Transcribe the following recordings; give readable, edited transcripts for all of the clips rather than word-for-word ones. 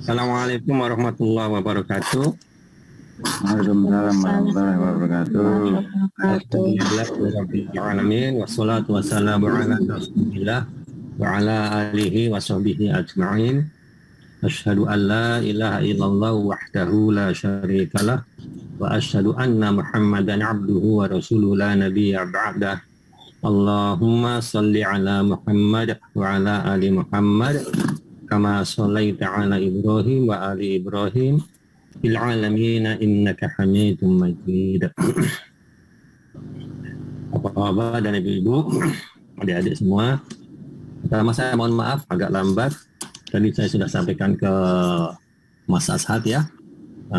Assalamualaikum warahmatullahi wabarakatuh. Waalaikumsalam warahmatullahi wabarakatuh. Alhamdulillahirrahmanirrahim. Wassalatu wassalamu ala rasulillah wa ala alihi wa sahbihi ajma'in. Asyhadu an la ilaha illallah wahdahu la syarikalah wa asyhadu anna Muhammadan abduhu wa rasuluhu la nabiyya ba'dah. Allahumma salli ala Muhammad wa ala ali Muhammad kama shallaita ala Ibrahim wa ali Ibrahim fil alamin innaka Hamidum Majid. Bapak-bapak dan ibu-ibu, adik-adik semua, pertama saya mohon maaf agak lambat. Tadi saya sudah sampaikan ke Mas Ashad ya,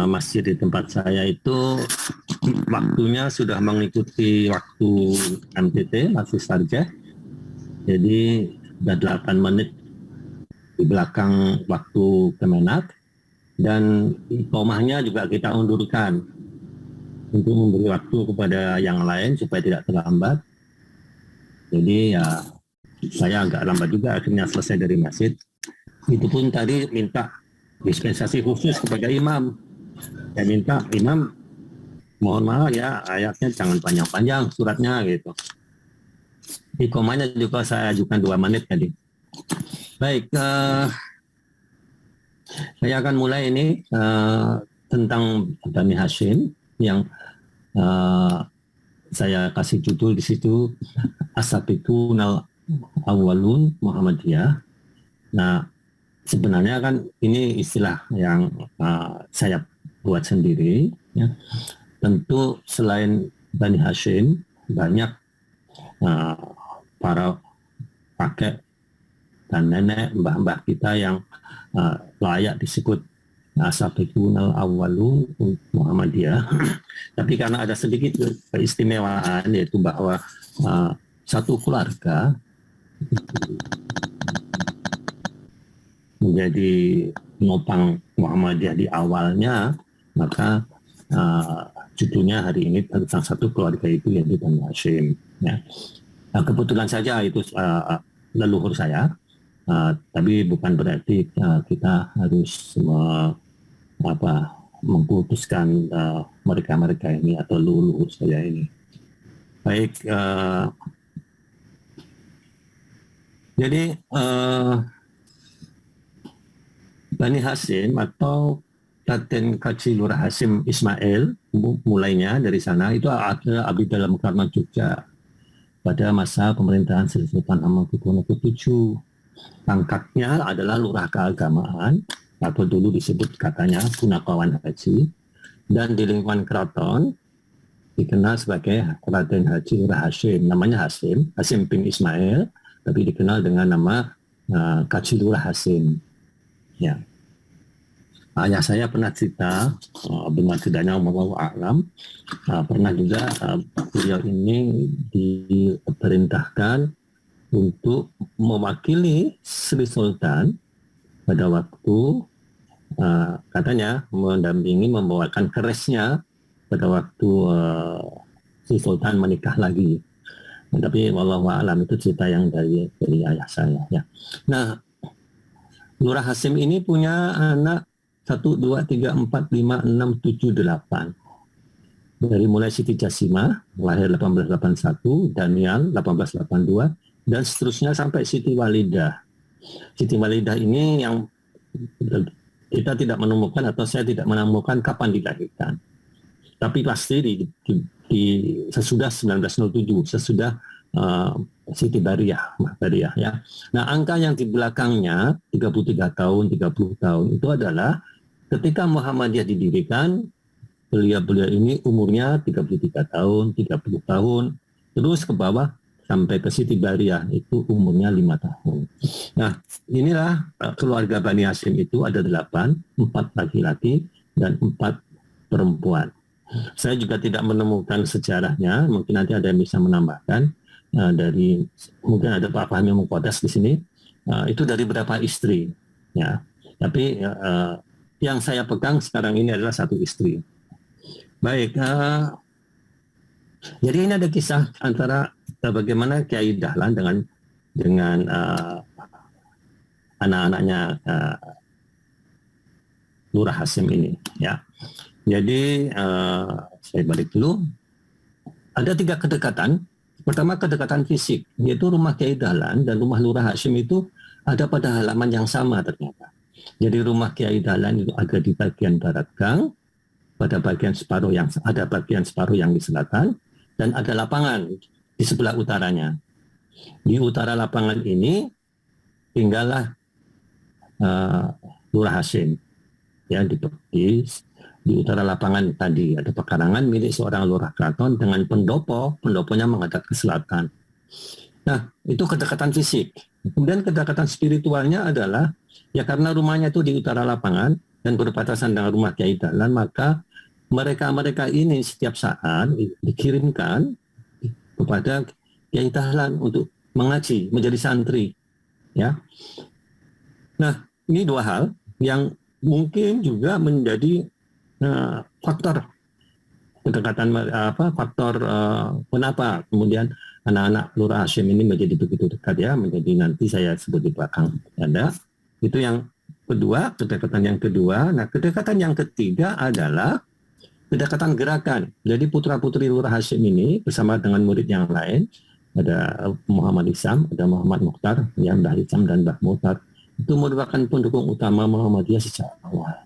masjid di tempat saya itu waktunya sudah mengikuti waktu MTT, masih sarjah. Jadi sudah 8 menit di belakang waktu Kemenak, dan iqomahnya juga kita undurkan untuk memberi waktu kepada yang lain supaya tidak terlambat. Jadi ya saya agak lambat juga akhirnya selesai dari masjid. Itu pun tadi minta dispensasi khusus kepada imam. Saya minta imam, mohon maaf ya ayatnya jangan panjang-panjang suratnya gitu. Iqomahnya juga saya ajukan 2 menit tadi. Baik, saya akan mulai ini tentang Bani Hashim yang saya kasih judul di situ As-Sabiqunal Awwalun Muhammadiyah. Nah, sebenarnya kan ini istilah yang saya buat sendiri. Ya. Tentu selain Bani Hashim banyak para kakek dan nenek mbah-mbah kita yang layak disebut As-Sabiqunal Awwalun Muhammadiyah. Tapi karena ada sedikit keistimewaan, yaitu bahwa satu keluarga menjadi penopang Muhammadiyah di awalnya, maka judulnya hari ini tentang satu keluarga itu, yaitu Bani Hashim. Ya. Nah, kebetulan saja itu leluhur saya. Tapi bukan berarti kita harus mengkultuskan mereka-mereka ini atau leluhur saya ini. Baik, jadi Bani Hashim atau Raden Kaji Lurah Hashim Ismail mulainya dari sana itu ada abdi dalam Karman Jogja pada masa pemerintahan Sri Sultan Hamengkubuwono ke-7. Pangkatnya adalah lurah keagamaan atau dulu disebut katanya Punakawan Haji, dan di lingkungan keraton dikenal sebagai Raden Haji Lurah Hashim. Namanya Hashim bin Ismail, tapi dikenal dengan nama Kaji Lurah Hashim. Ya. Ayah saya pernah cerita, benar tidaknya wallahu a'lam, pernah juga beliau ini diperintahkan untuk mewakili Sri Sultan pada waktu katanya mendampingi membawakan kerisnya pada waktu Sri Sultan menikah lagi. Tapi wallahu a'lam itu cerita yang dari ayah saya ya. Nah, Lurah Hashim ini punya anak 1, 2, 3, 4, 5, 6, 7, 8. Dari mulai Siti Jasimah lahir 1881, Daniel 1882, dan seterusnya sampai Siti Walidah. Siti Walidah ini yang kita tidak menemukan atau saya tidak menemukan kapan dilahirkan. Tapi pasti sesudah 1907, sesudah Siti Bariyah ya. Nah, angka yang di belakangnya 33 tahun, 30 tahun itu adalah ketika Muhammadiyah didirikan, beliau ini umurnya 33 tahun, 30 tahun, terus ke bawah sampai ke Siti Bariyah itu umurnya 5 tahun. Nah, inilah keluarga Bani Hashim itu ada 8, 4 laki-laki dan 4 perempuan. Saya juga tidak menemukan sejarahnya, mungkin nanti ada yang bisa menambahkan dari, mungkin ada Pak Fahmi Muqaddas di sini, itu dari berapa istri, ya. Tapi yang saya pegang sekarang ini adalah 1 istri. Baik, jadi ini ada kisah antara bagaimana Kiai Dahlan dengan anak-anaknya Lurah Hasyim ini, ya. Jadi saya balik dulu. Ada 3 kedekatan. Pertama, kedekatan fisik, yaitu rumah Kiai Dahlan dan rumah Lurah Hasyim itu ada pada halaman yang sama ternyata. Jadi rumah Kiai Dahlan itu ada di bagian barat gang, pada bagian separuh yang di selatan, dan ada lapangan di sebelah utaranya. Di utara lapangan ini tinggallah Lurah Hasyim, ya, di utara lapangan tadi ada pekarangan milik seorang lurah keraton dengan pendoponya menghadap ke selatan. Nah, itu kedekatan fisik. Kemudian kedekatan spiritualnya adalah, ya karena rumahnya itu di utara lapangan dan berbatasan dengan rumah Kiai Dahlan, maka mereka ini setiap saat dikirimkan kepada Kiai Dahlan untuk mengaji, menjadi santri, ya. Nah, ini 2 hal yang mungkin juga menjadi faktor kedekatan, faktor kenapa kemudian anak-anak Lurah Hasyim ini menjadi begitu dekat, ya, menjadi nanti saya sebut di belakang ada. Itu yang kedua, kedekatan yang kedua. Nah, kedekatan yang ketiga adalah kedekatan gerakan. Jadi putra-putri Lurah Hasyim ini bersama dengan murid yang lain, ada Muhammad Isam, ada Muhammad Mukhtar, yang Mbah Isam dan Mbah Mukhtar, itu merupakan pendukung utama Muhammadiyah sejak awal.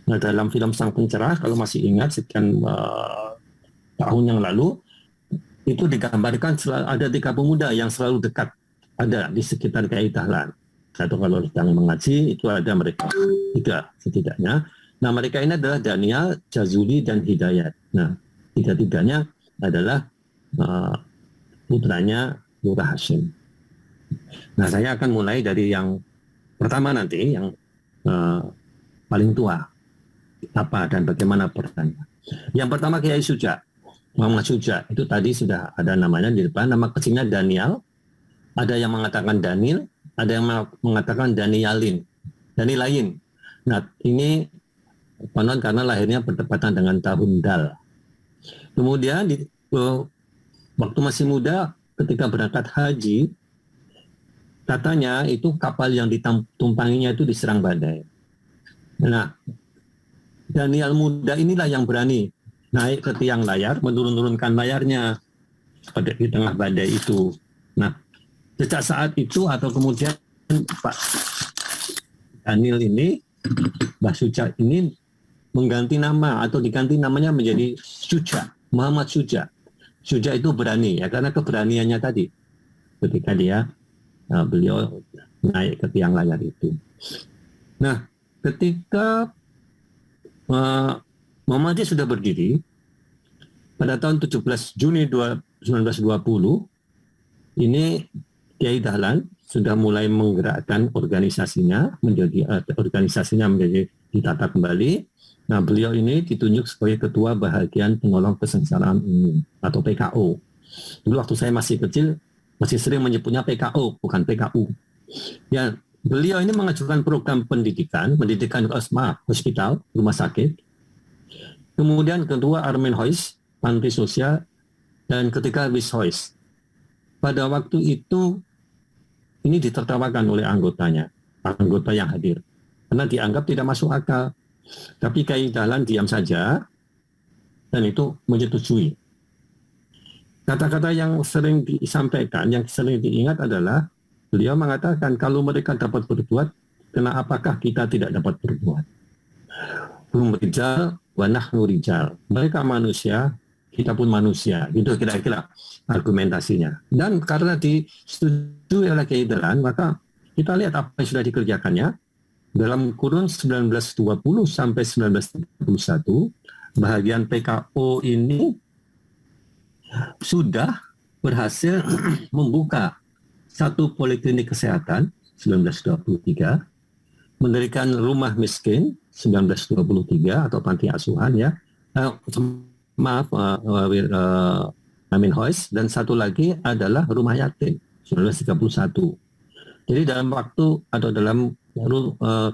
Nah, dalam film Sang Pencerah, kalau masih ingat sekian tahun yang lalu, itu digambarkan ada 3 pemuda yang selalu dekat ada di sekitar Kiai Dahlan. Satu kalau sedang mengaji, itu ada mereka 3 setidaknya. Nah, mereka ini adalah Daniel, Jazuli, dan Hidayat. Nah, 3-tiganya adalah putranya Lurah Hasyim. Nah, saya akan mulai dari yang pertama nanti, yang paling tua. Apa dan bagaimana perannya. Yang pertama Kiai Suja, Muhammad Suja, itu tadi sudah ada namanya di depan, nama kecilnya Daniel, ada yang mengatakan Daniel, ada yang mengatakan Danialin. Nah, ini konon karena lahirnya bertepatan dengan tahun Dal. Kemudian waktu masih muda, ketika berangkat haji, katanya itu kapal yang ditumpanginya itu diserang badai. Nah, Daniel muda inilah yang berani naik ke tiang layar, menurunkan layarnya di tengah badai itu. Nah, sejak saat itu atau kemudian Pak Daniel ini, Mbah Suja ini mengganti nama atau diganti namanya menjadi Suja, Muhammad Suja. Suja itu berani, ya, karena keberaniannya tadi ketika beliau naik ke tiang layar itu. Nah, ketika Muhammadiyah sudah berdiri pada tahun 17 Juni 1920, ini Kiai Dahlan sudah mulai menggerakkan organisasinya menjadi ditata kembali. Nah, beliau ini ditunjuk sebagai Ketua Bahagian Penolong Kesengsaraan Umum atau PKO. Dulu waktu saya masih kecil masih sering menyebutnya PKO, bukan PKU. Ya, beliau ini mengajukan program pendidikan hospital, rumah sakit. Kemudian kedua Armin Hois, panti sosial, dan ketiga Wis Hois. Pada waktu itu ini ditertawakan oleh anggota yang hadir, karena dianggap tidak masuk akal. Tapi Kiai Dahlan diam saja dan itu menyetujui. Kata-kata yang sering disampaikan, yang sering diingat adalah beliau mengatakan kalau mereka dapat berbuat, apakah kita tidak dapat berbuat? Hum rijal wa nahnu rijal. Mereka manusia, kita pun manusia. Itu kira-kira argumentasinya. Dan karena disetujui oleh Kiai Dahlan, maka kita lihat apa yang sudah dikerjakannya. Dalam kurun 1920 sampai 1931, bahagian PKO ini sudah berhasil membuka 1 poliklinik kesehatan 1923, mendirikan rumah miskin 1923 atau panti asuhan, ya. Amin Hois, dan satu lagi adalah rumah yatim 1931. Jadi dalam waktu atau dalam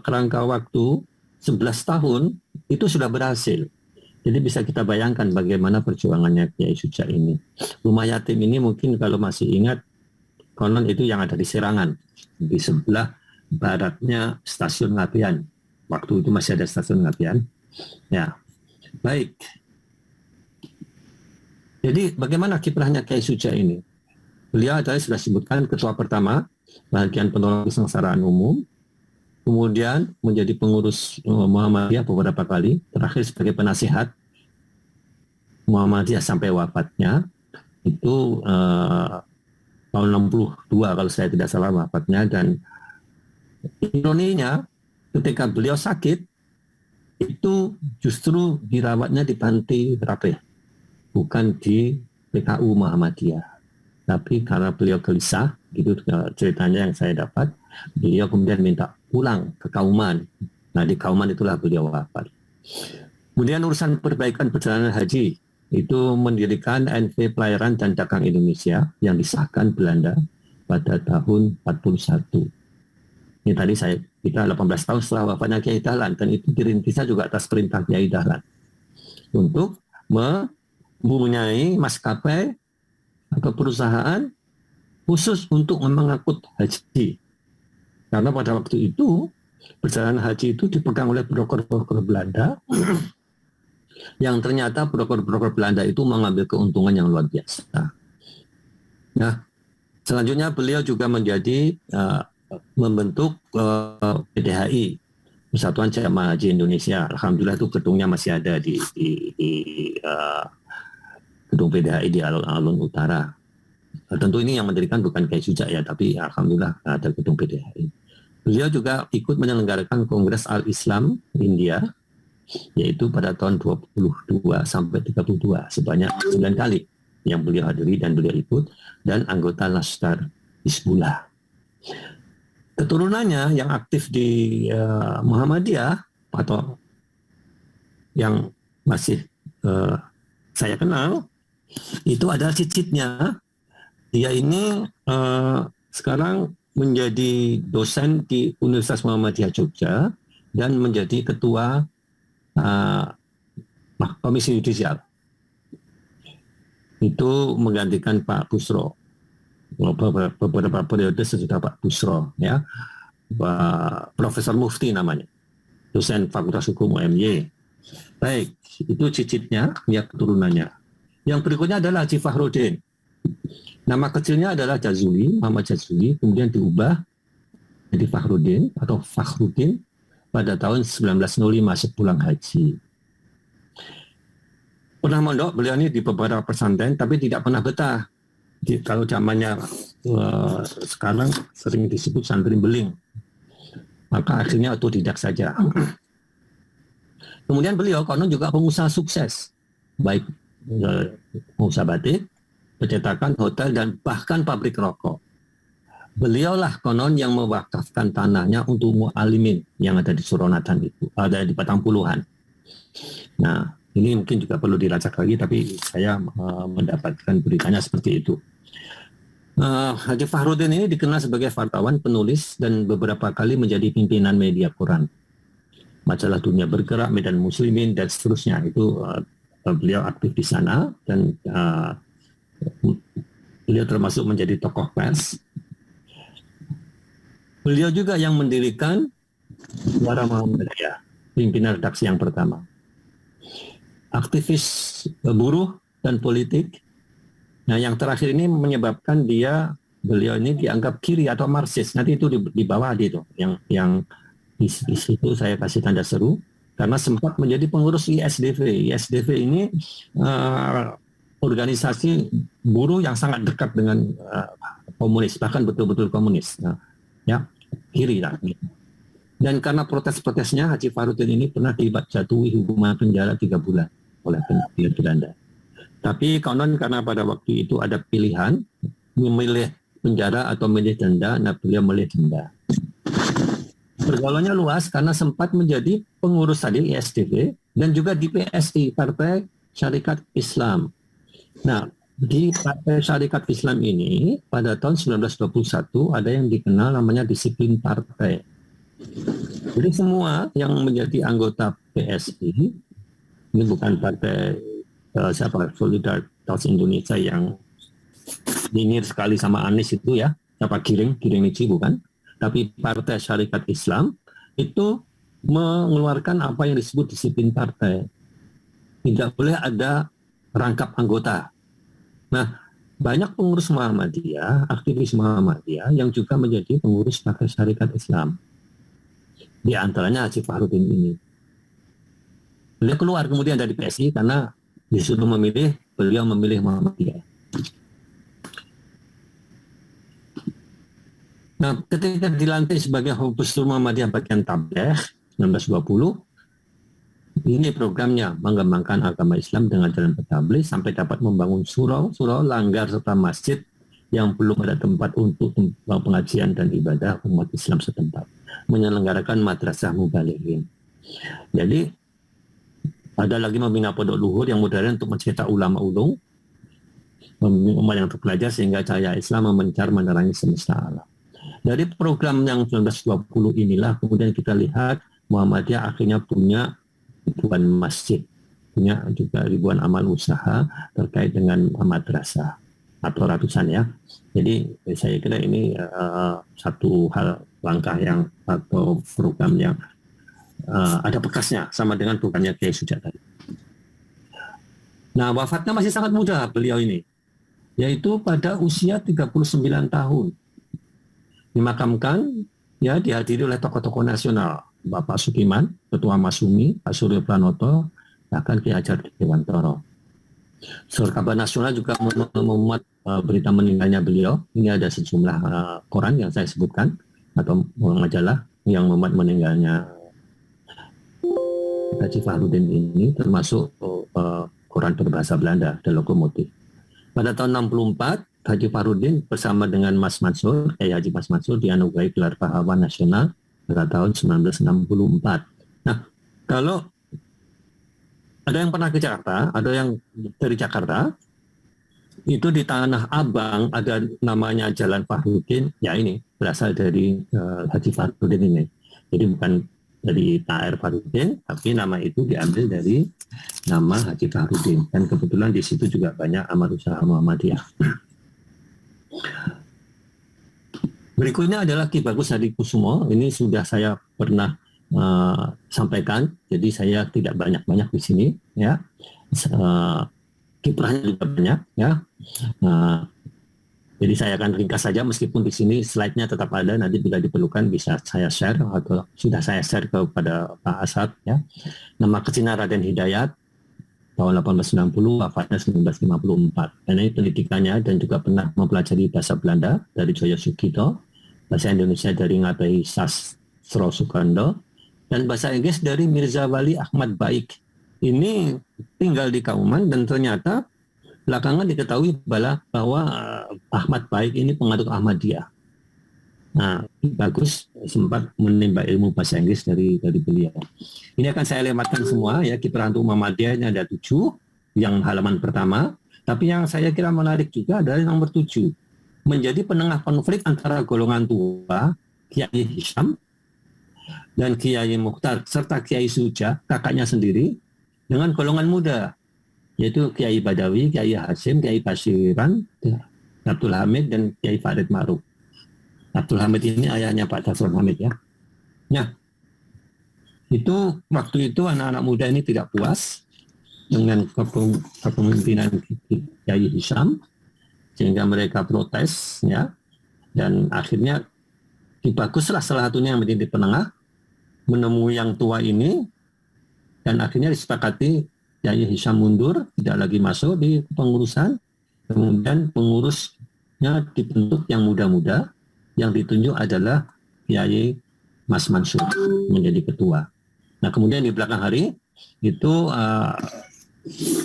kerangka waktu 11 tahun itu sudah berhasil. Jadi bisa kita bayangkan bagaimana perjuangannya Kiai Suja ini. Rumah yatim ini mungkin kalau masih ingat, konon itu yang ada di Serangan, di sebelah baratnya stasiun Ngapian. waktu itu masih ada stasiun Ngapian. Ya, baik. Jadi bagaimana kiprahnya Kiai Suja ini? Beliau adalah sudah sebutkan ketua pertama bagian penolong kesengsaraan umum, kemudian menjadi pengurus Muhammadiyah beberapa kali, terakhir sebagai penasihat Muhammadiyah sampai wafatnya itu tahun 62 kalau saya tidak salah wafatnya. Dan ironinya ketika beliau sakit itu justru dirawatnya di Panti Rapih, bukan di PKU Muhammadiyah. Tapi karena beliau gelisah, gitu ceritanya yang saya dapat, beliau kemudian minta pulang ke Kauman. Nah, di Kauman itulah beliau wafat. Kemudian urusan perbaikan perjalanan haji, itu mendirikan NV Pelayaran dan Dagang Indonesia yang disahkan Belanda pada tahun 41. Ini tadi kita 18 tahun setelah wafatnya Kiai Dahlan, dan itu dirintisnya juga atas perintah Kiai Dahlan untuk mempunyai maskapai atau perusahaan khusus untuk mengangkut haji. Karena pada waktu itu perjalanan haji itu dipegang oleh broker-broker Belanda yang ternyata broker-broker Belanda itu mengambil keuntungan yang luar biasa. Nah, selanjutnya beliau juga menjadi membentuk PDHI, Persatuan Jamaah Haji Indonesia. Alhamdulillah itu gedungnya masih ada di gedung PDHI di Alun-Alun Utara. Tentu ini yang mendirikan bukan Kiai Suja ya, tapi alhamdulillah ada gedung PDHI. Beliau juga ikut menyelenggarakan Kongres Al-Islam India, yaitu pada tahun 22 sampai 32, sebanyak 9 kali yang beliau hadiri dan beliau ikut, dan anggota Laskar Hizbullah. Keturunannya yang aktif di Muhammadiyah atau yang masih saya kenal, itu adalah cicitnya. Dia ini sekarang menjadi dosen di Universitas Muhammadiyah Jogja dan menjadi ketua Komisi Yudisial. Itu menggantikan Pak Busro. Beberapa periode sesudah Pak Busro, ya. Profesor Mufti namanya, dosen Fakultas Hukum UMY. Baik, itu cicitnya, ya, keturunannya. Yang berikutnya adalah Haji Fahrudin. Nama kecilnya adalah Jazuli, Muhammad Jazuli, kemudian diubah jadi Fahrudin atau Fakhrudin pada tahun 1905 sepulang haji. Pernah mondok beliau ini di beberapa pesantren, tapi tidak pernah betah. Kalau zamannya sekarang sering disebut santri beling, maka akhirnya otodidak saja. Kemudian beliau konon juga pengusaha sukses, baik pengusaha batik, pencetakan, hotel, dan bahkan pabrik rokok. Beliaulah konon yang mewakafkan tanahnya untuk mu'alimin yang ada di Suronatan itu, ada di Batang Puluhan. Nah, ini mungkin juga perlu dilacak lagi, tapi saya mendapatkan beritanya seperti itu. Haji Fahrudin ini dikenal sebagai wartawan, penulis, dan beberapa kali menjadi pimpinan media Quran, majalah Dunia Bergerak, Medan Muslimin, dan seterusnya. Itu beliau aktif di sana, dan beliau termasuk menjadi tokoh pers. Beliau juga yang mendirikan Suara Muhammadiyah, pimpinan redaksi yang pertama. Aktivis buruh dan politik. Nah, yang terakhir ini menyebabkan beliau ini dianggap kiri atau Marxis. Nanti itu di bawah itu, yang di situ saya kasih tanda seru, karena sempat menjadi pengurus ISDV. ISDV ini organisasi buruh yang sangat dekat dengan komunis, bahkan betul-betul komunis. Nah, ya, kiri lah. Dan karena protes-protesnya, Haji Fahrudin ini pernah dijatuhi hukuman penjara 3 bulan oleh pihak Belanda. Tapi konon karena pada waktu itu ada pilihan memilih penjara atau memilih denda, nah beliau memilih denda. Pergaulannya luas karena sempat menjadi pengurus tadi ISDV dan juga di PSI, Partai Syarikat Islam. Nah, di Partai Syarikat Islam ini pada tahun 1921 ada yang dikenal namanya disiplin partai. Jadi semua yang menjadi anggota PSI, ini bukan partai Solidaritas Indonesia yang nyinyir sekali sama Anies itu ya, Giring Niji bukan, tapi Partai Syarikat Islam itu mengeluarkan apa yang disebut disiplin partai. Tidak boleh ada rangkap anggota. Nah, banyak pengurus Muhammadiyah, aktivis Muhammadiyah yang juga menjadi pengurus Partai Syarikat Islam. Di antaranya Haji Fahrudin ini. Beliau keluar kemudian dari PSI karena disuruh memilih, beliau memilih Muhammadiyah. Nah, ketika dilantik sebagai Hizbul Muhammadiyah bagian Tabligh 1920, ini programnya mengembangkan agama Islam dengan jalan bertabligh sampai dapat membangun surau, langgar serta masjid yang belum ada tempat untuk pengajian dan ibadah umat Islam setempat. Menyelenggarakan madrasah mubalighin. Jadi ada lagi membina pondok luhur yang modern untuk mencetak ulama ulung, umat yang terpelajar sehingga cahaya Islam memencar menerangi semesta alam. Dari program yang 1920 inilah kemudian kita lihat Muhammadiyah akhirnya punya ribuan masjid, punya juga ribuan amal usaha terkait dengan madrasah atau ratusan ya. Jadi saya kira ini satu hal langkah yang atau program yang ada bekasnya sama dengan programnya Kiai Sujat tadi. Nah, wafatnya masih sangat muda beliau ini, yaitu pada usia 39 tahun. Dimakamkan ya dihadiri oleh tokoh-tokoh nasional, Bapak Sukiman, Ketua Masumi, Pak Suryo Pranoto, bahkan Ki Hajar Dewantoro. Surah Kabar Nasional juga memuat berita meninggalnya beliau. Ini ada sejumlah koran yang saya sebutkan atau majalah yang memuat meninggalnya Haji Fahrudin ini, termasuk koran berbahasa Belanda, The Lokomotif. Pada tahun 64, Haji Fahrudin bersama dengan Mas Mansur, Haji Mas Mansur dianugerahi gelar pahlawan nasional pada tahun 1964. Nah, kalau ada yang pernah ke Jakarta, ada yang dari Jakarta, itu di Tanah Abang ada namanya Jalan Fahrudin, ya ini berasal dari Haji Fahrudin ini. Jadi bukan dari THR Fahrudin, tapi nama itu diambil dari nama Haji Fahrudin. Dan kebetulan di situ juga banyak amal usaha Muhammadiyah. Berikutnya adalah Ki Bagus Hadikusumo. Ini sudah saya pernah sampaikan, jadi saya tidak banyak-banyak di sini, ya. Kiprahnya juga banyak, ya. Jadi saya akan ringkas saja, meskipun di sini slide-nya tetap ada. Nanti bila diperlukan bisa saya share atau sudah saya share kepada Pak Asad, ya. Nama kecilnya Raden Hidayat, tahun 1890, wafatnya 1954. Dan ini pendidikannya dan juga pernah mempelajari bahasa Belanda dari Joyo Sugito, bahasa Indonesia dari Ngabehi Sastro Sukando, dan bahasa Inggris dari Mirza Wali Ahmad Baik. Ini tinggal di Kauman dan ternyata belakangan diketahui bahwa Ahmad Baik ini pengaduk Ahmadiyah. Nah, bagus sempat menimba ilmu bahasa Inggris dari beliau. Ini akan saya lewatkan semua ya, kiprah untuk Muhammadiyah ini ada 7 yang halaman pertama, tapi yang saya kira menarik juga adalah nomor 7. Menjadi penengah konflik antara golongan tua Kiai Hisham dan Kiai Mukhtar serta Kiai Suja, kakaknya sendiri, dengan golongan muda, yaitu Kiai Badawi, Kiai Hasim, Kiai Basiran, Abdul Hamid, dan Kiai Farid Ma'ruf. Abdul Hamid ini ayahnya Pak Dasrul Hamid, ya. Nah, itu waktu itu anak-anak muda ini tidak puas dengan kepemimpinan Kiai Hisham, sehingga mereka protes, ya, dan akhirnya Ki Baguslah salah satunya yang menjadi penengah, menemui yang tua ini, dan akhirnya disepakati Kiai Hisham mundur, tidak lagi masuk di pengurusan, kemudian pengurusnya dibentuk yang muda-muda, yang ditunjuk adalah Kiai Mas Mansur menjadi ketua. Nah, kemudian di belakang hari itu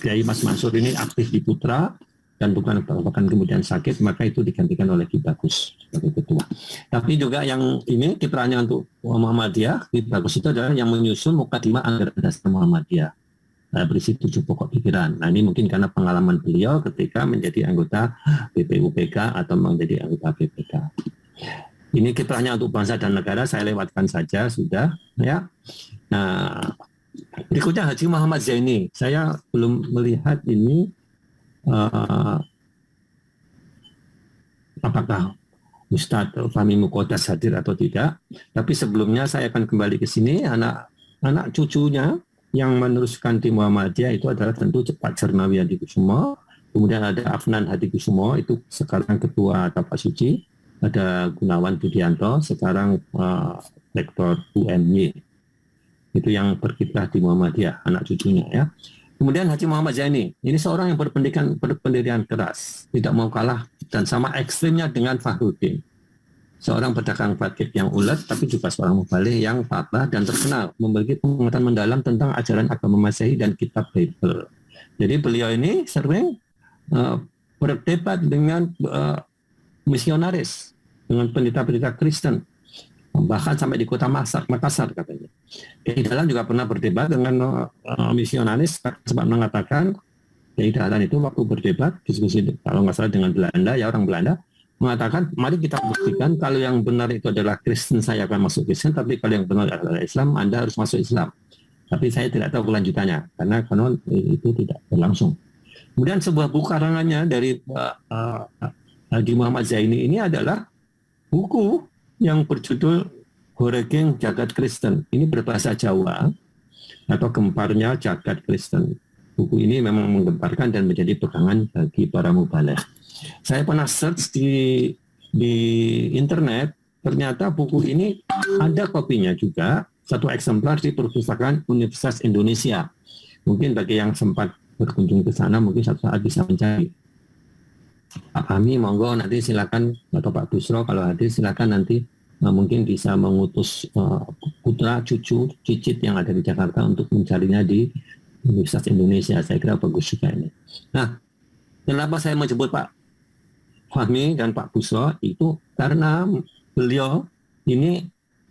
Kiai Mas Mansur ini aktif di Putra, dan bukan bahkan kemudian sakit, maka itu digantikan oleh Ki Bagus sebagai ketua. Tapi juga yang ini kiprahnya untuk Muhammadiyah, Ki Bagus itu adalah yang menyusun Mukadimah Anggaran Dasar Muhammadiyah, berisi 7 pokok pikiran. Nah, ini mungkin karena pengalaman beliau ketika menjadi anggota BPUPK atau menjadi anggota BPK. Ini kiprahnya untuk bangsa dan negara, saya lewatkan saja sudah, ya. Nah, berikutnya Haji Muhammad Zaini. Saya belum melihat ini apakah Ustadz Fahmi Muqaddas hadir atau tidak. Tapi sebelumnya saya akan kembali ke sini. Anak cucunya yang meneruskan di Muhammadiyah itu adalah tentu Pak Cernawi Hadikusumo. Kemudian ada Afnan Hadikusumo, itu sekarang Ketua Tapak Suci. Ada Gunawan Budianto, sekarang Rektor UMY. Itu yang berkiprah di Muhammadiyah, anak cucunya ya. Kemudian Haji Muhammad Zaini, ini seorang yang berpendirian keras, tidak mau kalah dan sama ekstrimnya dengan Fahruddin. Seorang pedagang batik yang ulet, tapi juga seorang muballigh yang fatah dan terkenal, memiliki pengetahuan mendalam tentang ajaran agama Masehi dan kitab Bible. Jadi beliau ini sering berdebat dengan misionaris, dengan pendeta-pendeta Kristen, bahkan sampai di kota Makassar katanya. Kiai Dahlan juga pernah berdebat dengan misionaris, sempat mengatakan Kiai Dahlan itu waktu berdebat diskusi kalau nggak salah dengan Belanda, ya orang Belanda mengatakan mari kita buktikan kalau yang benar itu adalah Kristen, saya akan masuk Kristen, tapi kalau yang benar adalah Islam, Anda harus masuk Islam. Tapi saya tidak tahu kelanjutannya karena konon itu tidak berlangsung. Kemudian sebuah buku karangannya dari Haji Muhammad Zaini ini adalah buku yang berjudul Horegeng Jagat Kristen. Ini berbahasa Jawa atau gemparnya Jagat Kristen. Buku ini memang menggemparkan dan menjadi pegangan bagi para mubaligh. Saya pernah search di internet, ternyata buku ini ada kopinya juga, satu eksemplar di perpustakaan Universitas Indonesia. Mungkin bagi yang sempat berkunjung ke sana, mungkin suatu saat bisa mencari. Pak Fahmi, monggo nanti silakan, atau Pak Busro kalau hadir silakan nanti mungkin bisa mengutus putra, cucu, cicit yang ada di Jakarta untuk mencarinya di Universitas Indonesia. Saya kira bagus juga ini. Nah, kenapa saya menyebut Pak Fahmi dan Pak Busro itu karena beliau ini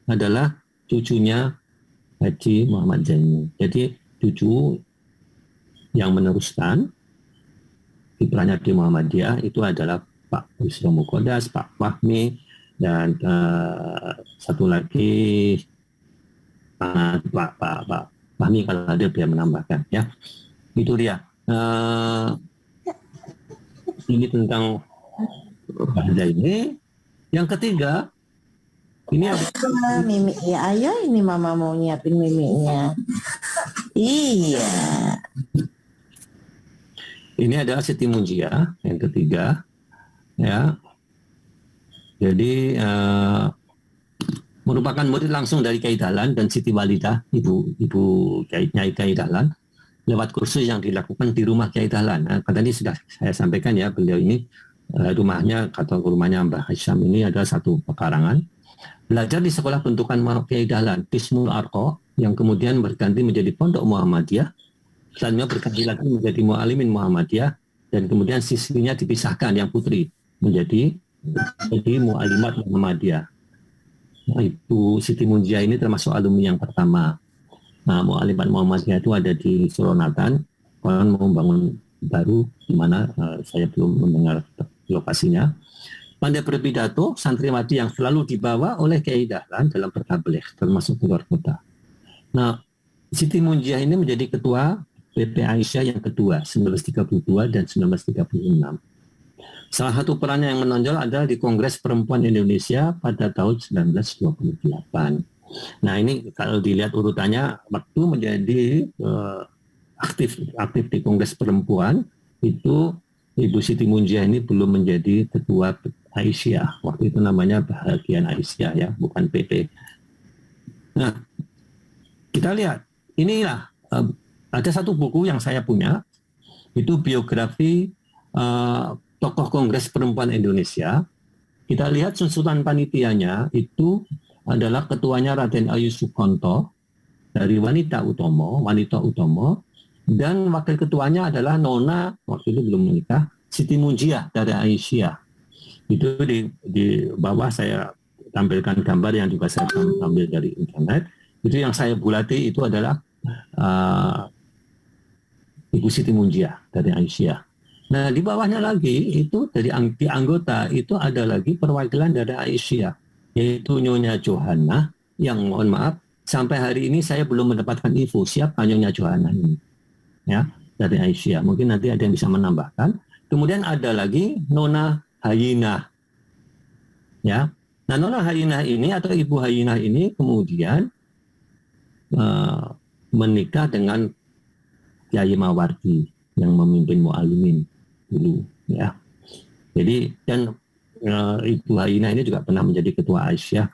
adalah cucunya Haji Muhammad Zaini. Jadi cucu yang meneruskan kiprahnya di Muhammadiyah itu adalah Pak Busro Muqaddas, Pak Fahmi, dan satu lagi Pak Fahmi kalau hadir dia menambahkan ya. Itu dia. Ini tentang bahasa ini. Yang ketiga, ini mimik ya, ayo ini mama mau nyiapin mimiknya. Iya. Ini adalah Siti Munjiah yang ketiga, ya. Jadi merupakan murid langsung dari Kiai Dahlan dan Siti Walidah, ibu Kiai Dahlan, lewat kursus yang dilakukan di rumah Kiai Dahlan. Tadi sudah saya sampaikan ya, beliau ini rumahnya atau rumahnya Mbah Hisham ini adalah satu pekarangan. Belajar di sekolah bentukan Kiai Dahlan, Tismul Arko, yang kemudian berganti menjadi Pondok Muhammadiyah. Selanjutnya berganti lagi menjadi Mu'alimin Muhammadiyah, dan kemudian siswinya dipisahkan yang putri menjadi Mu'alimat Muhammadiyah. Nah, Ibu Siti Munjiah ini termasuk alumni yang pertama. Nah, Mu'alimat Muhammadiyah itu ada di Suronatan, orang mau membangun baru di mana saya belum mendengar lokasinya. Pandai berpidato, santriwati yang selalu dibawa oleh Kiai Dahlan dalam bertabligh, termasuk keluar kota. Nah, Siti Munjiah ini menjadi ketua PP Aisyah yang kedua, 1932 dan 1936. Salah satu perannya yang menonjol adalah di Kongres Perempuan Indonesia pada tahun 1928. Nah, ini kalau dilihat urutannya, waktu menjadi aktif di Kongres Perempuan, itu Ibu Siti Munjiah ini belum menjadi ketua Aisyah. Waktu itu namanya Bahagian Aisyah ya, bukan PP. Nah, kita lihat, inilah ada satu buku yang saya punya, itu biografi tokoh Kongres Perempuan Indonesia. Kita lihat susunan panitianya itu adalah ketuanya Raden Ayu Sukonto dari Wanita Utomo, dan wakil ketuanya adalah Nona, waktu itu belum menikah, Siti Munjiah dari Aisyah. Itu di bawah saya tampilkan gambar yang juga saya ambil dari internet. Itu yang saya bulati itu adalah Ibu Siti Munjiah dari Aisyah. Nah, di bawahnya lagi itu di anggota itu ada lagi perwakilan dari Aisyah, yaitu Nyonya Johanna, yang mohon maaf sampai hari ini saya belum mendapatkan info siapa Nyonya Johanna ini, ya, dari Aisyah. Mungkin nanti ada yang bisa menambahkan. Kemudian ada lagi Nona Hayinah. Ya, nah Nona Hainah ini atau Ibu Hainah ini kemudian menikah dengan Kiai Mawardi yang memimpin Mu'alimin dulu, ya. Jadi dan Ibu Hainah ini juga pernah menjadi ketua Aisyah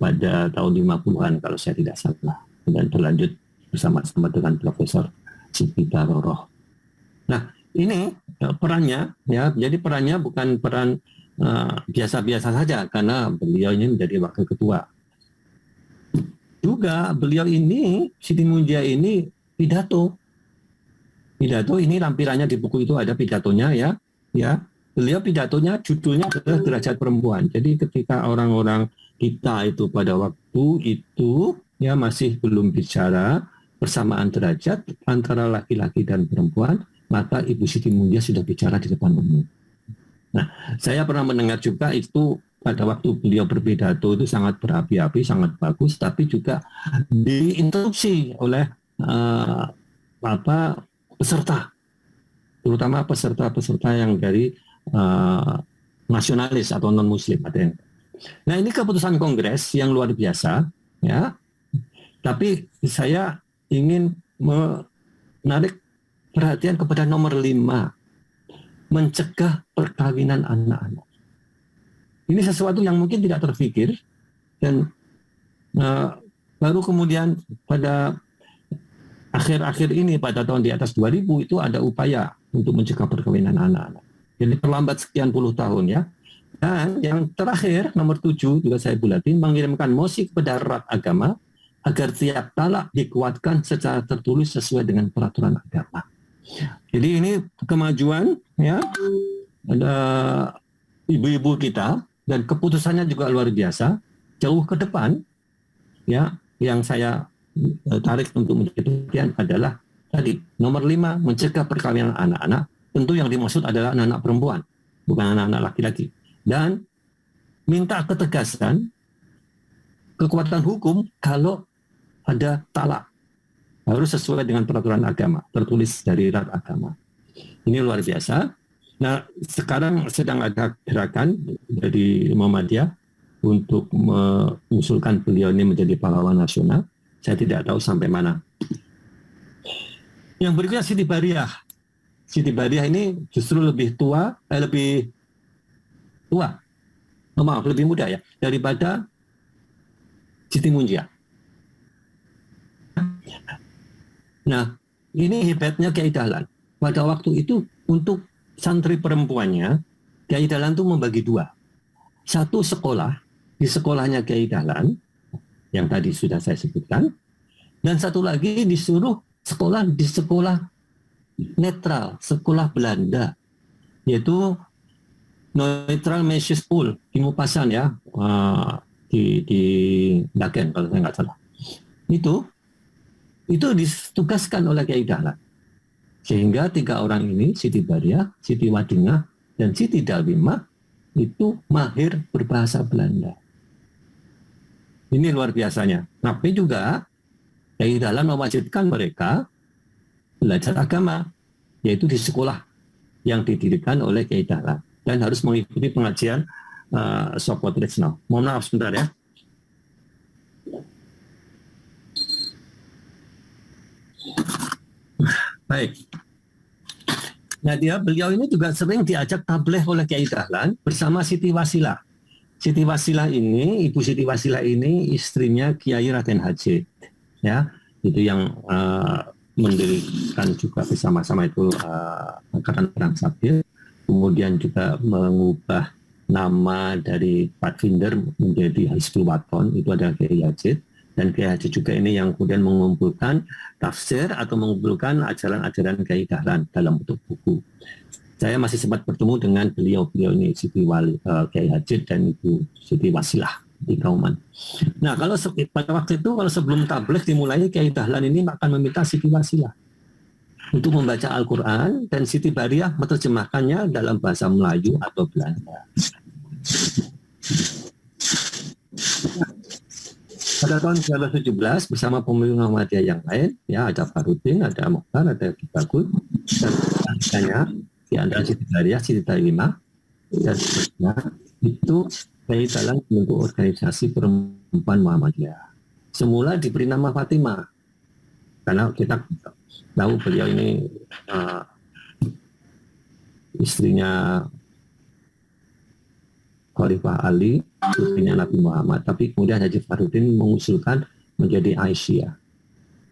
pada tahun 50-an kalau saya tidak salah, dan berlanjut bersama-sama dengan Profesor Siti Baroroh. Nah, ini perannya, ya, jadi perannya bukan peran biasa-biasa saja karena beliau ini menjadi wakil ketua. Juga beliau ini, Siti Munjiah ini pidato ini lampirannya di buku itu ada pidatonya, ya. Beliau pidatonya judulnya adalah derajat perempuan. Jadi ketika orang-orang kita itu pada waktu itu ya masih belum bicara persamaan derajat antara laki-laki dan perempuan, maka Ibu Siti Munjiah sudah bicara di depan umum. Nah, saya pernah mendengar juga itu pada waktu beliau berpidato itu sangat berapi-api, sangat bagus, tapi juga diinterupsi oleh peserta, terutama peserta-peserta yang dari nasionalis atau non-muslim ada yang. Nah, ini keputusan Kongres yang luar biasa, ya. Tapi saya ingin menarik perhatian kepada nomor 5, mencegah perkawinan anak-anak. Ini sesuatu yang mungkin tidak terpikir dan baru kemudian pada akhir-akhir ini pada tahun di atas 2000 itu ada upaya untuk mencegah perkawinan anak-anak. Jadi terlambat sekian puluh tahun, ya. Dan yang terakhir nomor 7 juga saya bulatin, mengirimkan mosi kepada erat agama agar tiap talak dikuatkan secara tertulis sesuai dengan peraturan agama. Jadi ini kemajuan, ya, ada ibu-ibu kita dan keputusannya juga luar biasa jauh ke depan, ya. Yang saya tarik untuk menjadi perhatian adalah tadi nomor 5, mencegah perkawinan anak-anak. Tentu yang dimaksud adalah anak-anak perempuan, bukan anak-anak laki-laki. Dan minta ketegasan, kekuatan hukum kalau ada talak. Harus sesuai dengan peraturan agama, tertulis dari erat agama. Ini luar biasa. Nah, sekarang sedang ada gerakan dari Muhammadiyah untuk mengusulkan beliau ini menjadi pahlawan nasional. Saya tidak tahu sampai mana. Yang berikutnya Siti Bariah. Siti Bariah ini justru lebih muda ya daripada Siti Munjiah. Nah, ini hebatnya Kiai Dahlan. Pada waktu itu untuk santri perempuannya, Kiai Dahlan itu membagi 2. Satu sekolah, di sekolahnya Kiai Dahlan, yang tadi sudah saya sebutkan, dan satu lagi disuruh sekolah di sekolah netral, sekolah Belanda, yaitu Neutral Meisjes School di Mupasan, ya, di Daken kalau saya nggak salah. Itu ditugaskan oleh Kiai Dahlan. Sehingga 3 orang ini, Siti Bariah, Siti Wadingah, dan Siti Dalwimah, itu mahir berbahasa Belanda. Ini luar biasanya. Tapi juga Kiai Dahlan mewajibkan mereka belajar agama, yaitu di sekolah yang didirikan oleh Kiai Dahlan, dan harus mengikuti pengajian Sopo Tresno. Mohon maaf sebentar, ya. Baik. Nah, beliau ini juga sering diajak tabligh oleh Kiai Dahlan bersama Siti Wasilah. Siti Wasilah ini, Ibu Siti Wasilah ini istrinya Kiai Raden Hajid, ya. Itu yang mendirikan juga bersama-sama itu Angkatan Perang Sabir, kemudian juga mengubah nama dari Pathfinder menjadi Hizbul Waton, itu adalah Kiai Hajid. Dan Kiai Hajid juga ini yang kemudian mengumpulkan tafsir atau mengumpulkan ajaran-ajaran Kiai Dahlan dalam bentuk buku. Saya masih sempat bertemu dengan beliau ini, Kiai Hajid dan Ibu Siti Wasilah di Kauman. Nah, kalau pada waktu itu, kalau sebelum tabligh dimulai, Kiai Dahlan ini akan meminta Siti Wasilah untuk membaca Al-Quran, dan Siti Bariah menerjemahkannya dalam bahasa Melayu atau Belanda. Pada tahun 1917 bersama pemimpin Muhammadiyah yang lain, ya, ada Farudin, ada Mokhtar, ada Kibagul, dan hanya di antara Siti Bariah, Siti Dalwimah, dan seterusnya, itu Kiai Dahlan membentuk organisasi perempuan Muhammadiyah. Semula diberi nama Fatimah, karena kita tahu beliau ini istrinya Khalifah Ali, putrinya Nabi Muhammad. Tapi kemudian Haji Fahrudin mengusulkan menjadi Aisyah.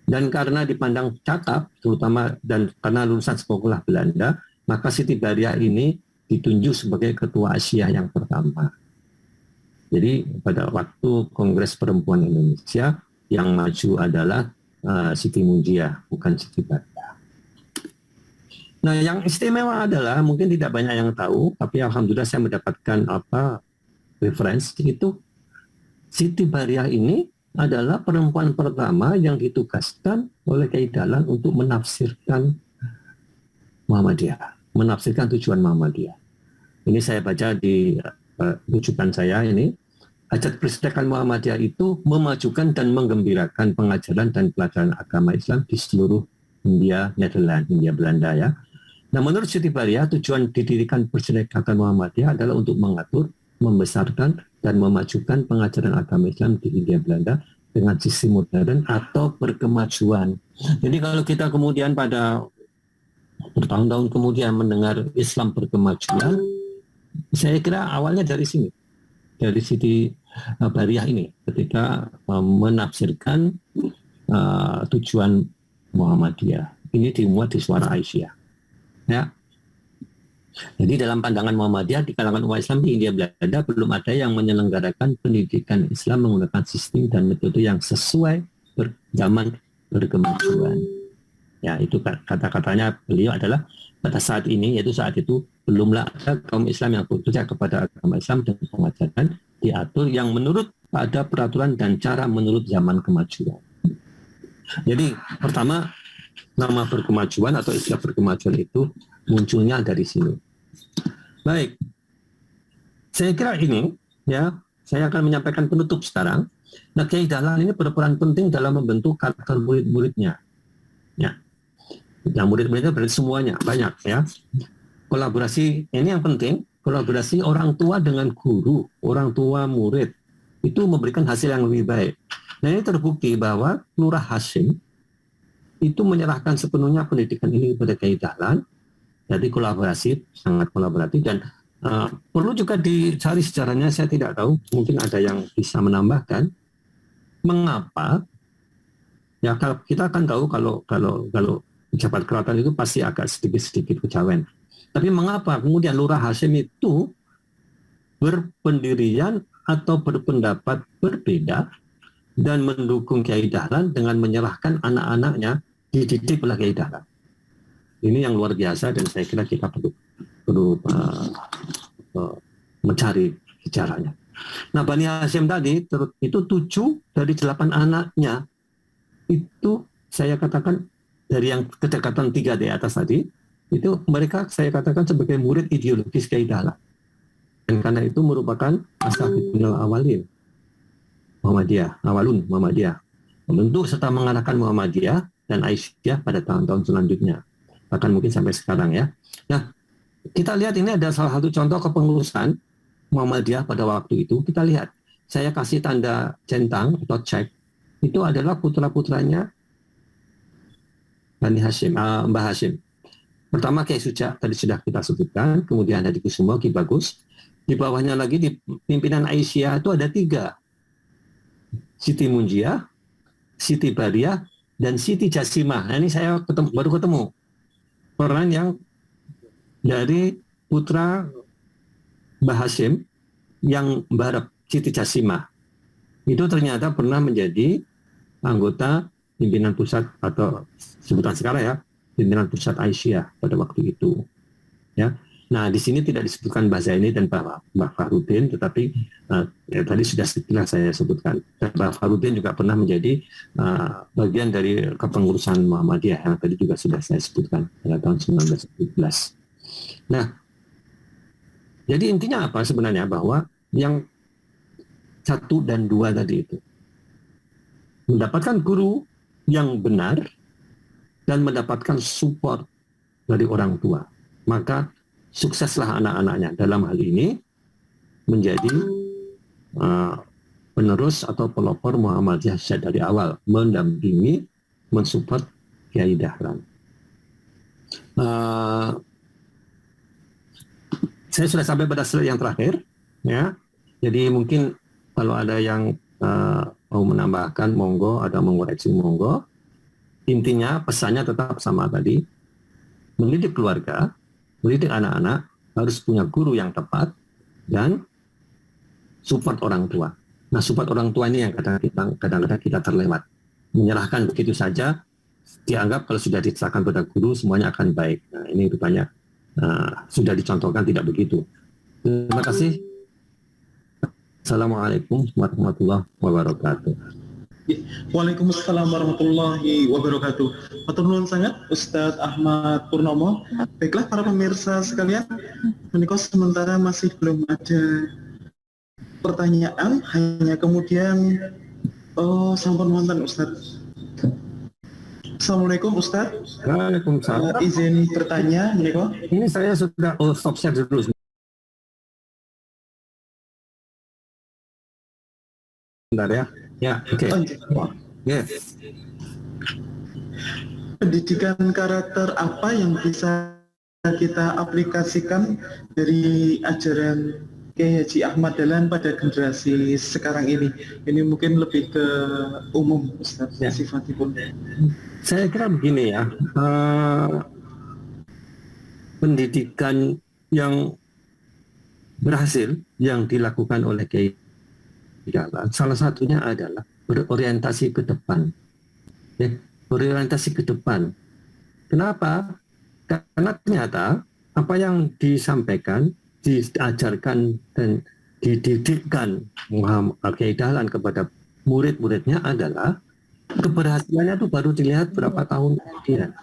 Dan karena dipandang cakap, terutama dan karena lulusan sekolah Belanda, maka Siti Bariah ini ditunjuk sebagai ketua Aisyah yang pertama. Jadi pada waktu Kongres Perempuan Indonesia, yang maju adalah Siti Munjiah, bukan Siti Bariah. Nah, yang istimewa adalah mungkin tidak banyak yang tahu, tapi alhamdulillah saya mendapatkan referensi itu Siti Bariah ini adalah perempuan pertama yang ditugaskan oleh Kiai Dahlan untuk menafsirkan Muhammadiyah, menafsirkan tujuan Muhammadiyah. Ini saya baca di rujukan saya ini. Hajat Persidakan Muhammadiyah itu memajukan dan menggembirakan pengajaran dan pelajaran agama Islam di seluruh Hindia, Nederland, Hindia Belanda ya. Nah, menurut Siti Bariah, tujuan didirikan Perserikatan Muhammadiyah adalah untuk mengatur, membesarkan, dan memajukan pengajaran agama Islam di Hindia Belanda dengan sisi modern atau berkemajuan. Jadi kalau kita kemudian pada bertahun-tahun kemudian mendengar Islam berkemajuan, saya kira awalnya dari sini, dari Siti Bariah ini, ketika menafsirkan tujuan Muhammadiyah. Ini dimuat di Suara Aisyah. Ya. Jadi dalam pandangan Muhammadiyah di kalangan umat Islam di Hindia Belanda belum ada yang menyelenggarakan pendidikan Islam menggunakan sistem dan metode yang sesuai zaman berkemajuan. Ya, itu kata-katanya beliau adalah pada saat ini, yaitu saat itu belumlah ada kaum Islam yang bekerja kepada agama Islam dan pengajaran diatur yang menurut pada peraturan dan cara menurut zaman kemajuan. Jadi pertama, nama berkemajuan atau istilah berkemajuan itu munculnya dari sini. Baik, saya kira ini ya, saya akan menyampaikan penutup sekarang. Nah, Kiai Dahlan ini berperan penting dalam membentuk karakter murid-muridnya. Ya, yang murid-muridnya berarti semuanya banyak ya. Kolaborasi ini yang penting, kolaborasi orang tua dengan guru, orang tua murid itu memberikan hasil yang lebih baik. Nah, ini terbukti bahwa Lurah Hasyim itu menyerahkan sepenuhnya pendidikan ini kepada Kiai Dahlan. Jadi kolaborasi, sangat kolaboratif, dan perlu juga dicari sejarahnya. Saya tidak tahu, mungkin ada yang bisa menambahkan mengapa. Ya, kita akan tahu kalau pejabat keraton itu pasti agak sedikit kejawen. Tapi mengapa kemudian Lurah Hasyim itu berpendirian atau berpendapat berbeda dan mendukung Kiai Dahlan dengan menyerahkan anak-anaknya dididik oleh Kiai Dahlan. Ini yang luar biasa, dan saya kira kita perlu mencari sejarahnya. Nah, Bani Hasyim tadi itu 7 dari 8 anaknya itu saya katakan dari yang kedekatan 3 di atas tadi, itu mereka saya katakan sebagai murid ideologis Kiai Dahlan. Dan karena itu merupakan ashabul awalin Muhammadiyah, awalun Muhammadiyah, membentuk serta mengarahkan Muhammadiyah dan Aisyah pada tahun-tahun selanjutnya, bahkan mungkin sampai sekarang ya. Nah, kita lihat ini ada salah satu contoh kepengurusan Muhammadiyah pada waktu itu. Kita lihat, saya kasih tanda centang atau cek, itu adalah putra-putranya Bani Hasyim, Mbah Hasyim. Pertama Kiai Suja, tadi sudah kita sebutkan, kemudian Hadi Kusumo, Ki Bagus. Di bawahnya lagi di pimpinan Aisyah itu ada 3. Siti Munjiah, Siti Bariah, dan Siti Jasimah. Nah, ini saya baru ketemu peran yang dari putra Mbah Hasyim yang mengharap Siti Jasimah. Itu ternyata pernah menjadi anggota pimpinan pusat atau sebutan sekarang ya, pimpinan pusat Aisyah pada waktu itu. Ya. Nah, di sini tidak disebutkan Mbah Zaini dan Mbah Fahrudin, tetapi tadi sudah sekilas saya sebutkan. Mbah Fahrudin juga pernah menjadi bagian dari kepengurusan Muhammadiyah yang tadi juga sudah saya sebutkan pada tahun 1917. Nah, jadi intinya apa sebenarnya, bahwa yang 1 dan 2 tadi itu mendapatkan guru yang benar dan mendapatkan support dari orang tua, maka sukseslah anak-anaknya. Dalam hal ini menjadi penerus atau pelopor Muhammadiyah sejak dari awal, mendampingi, mensupport Kiai Dahlan. Saya sudah sampai pada slide yang terakhir, ya. Jadi mungkin kalau ada yang mau menambahkan, monggo, ada mengoreksi, monggo. Intinya pesannya tetap sama tadi, mendidik keluarga, mendidik anak-anak, harus punya guru yang tepat, dan support orang tua. Nah, support orang tua ini yang kadang-kadang kita terlewat. Menyerahkan begitu saja, dianggap kalau sudah diserahkan pada guru, semuanya akan baik. Nah, ini rupanya sudah dicontohkan tidak begitu. Terima kasih. Assalamualaikum warahmatullahi wabarakatuh. Waalaikumsalam warahmatullahi wabarakatuh. Matur nuwun sangat Ustadz Ahmad Purnomo. Baiklah para pemirsa sekalian, menikah sementara masih belum ada pertanyaan, hanya kemudian sampun wonten Ustadz. Assalamualaikum Ustadz. Waalaikumsalam. Izin bertanya, menikah. Ini saya sudah stop share dulu. Sebentar ya. Ya, oke. Yes. Pendidikan karakter apa yang bisa kita aplikasikan dari ajaran Kiai Haji Ahmad Dahlan pada generasi sekarang ini? Ini mungkin lebih ke umum, Ustaz, ya. Sifatipun. Saya kira begini ya, pendidikan yang berhasil yang dilakukan oleh Kiai Dahlan, salah satunya adalah berorientasi ke depan. Ya, berorientasi ke depan. Kenapa? Karena ternyata apa yang disampaikan, diajarkan dan dididikkan Muhammad Kiai Dahlan kepada murid-muridnya adalah keberhasilannya itu baru dilihat berapa tahun kemudian.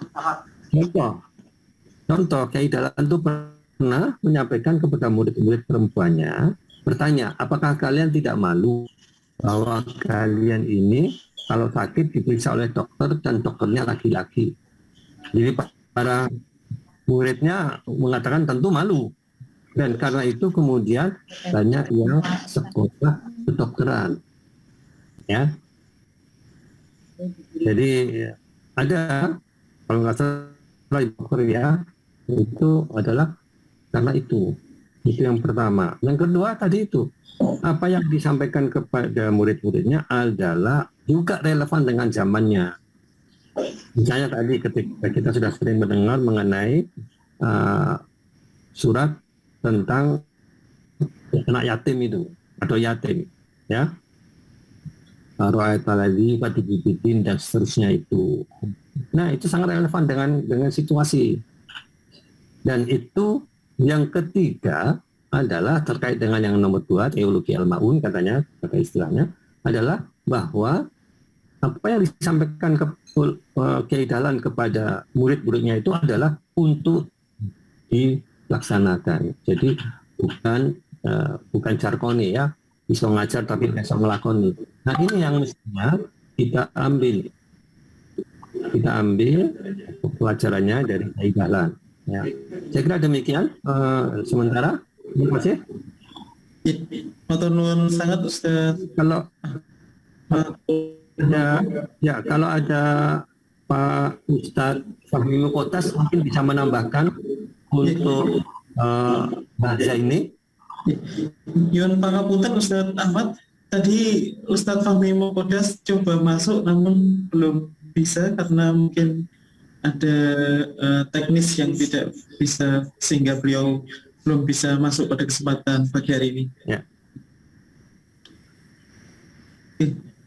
Contoh Kiai Dahlan itu pernah menyampaikan kepada murid-murid perempuannya, bertanya, apakah kalian tidak malu bahwa kalian ini kalau sakit diperiksa oleh dokter dan dokternya laki-laki? Jadi para muridnya mengatakan tentu malu. Dan karena itu kemudian banyak yang sekolah kedokteran. Ya. Jadi ada, kalau nggak salah dokter ya, itu adalah karena itu. Itu yang pertama. Yang kedua tadi itu, apa yang disampaikan kepada murid-muridnya adalah juga relevan dengan zamannya. Misalnya tadi ketika kita sudah sering mendengar mengenai surat tentang anak yatim itu, atau yatim, ya. Ra'aytaladzi fatibidin dan seterusnya itu. Nah, itu sangat relevan dengan situasi. Dan itu yang ketiga adalah terkait dengan yang nomor 2, teologi al-ma'un katanya, kata istilahnya, adalah bahwa apa yang disampaikan ke Kiai Dahlan kepada murid-muridnya itu adalah untuk dilaksanakan. Jadi bukan jargone ya, bisa ngajar tapi bisa melakoni. Nah, ini yang mestinya kita ambil pelajarannya dari Kiai Dahlan. Ya. Saya kira demikian sementara. Terima kasih. Matur nuwun sangat Ustaz. Kalau kalau ada Pak Ustadz Fahmi Mukotas mungkin bisa menambahkan untuk bahasa ini. Yun pangapunten Ustaz Ahmad. Tadi Ustaz Fahmi Mukotas coba masuk namun belum bisa karena mungkin ada teknis yang tidak bisa sehingga beliau belum bisa masuk pada kesempatan pagi hari ini. Ya.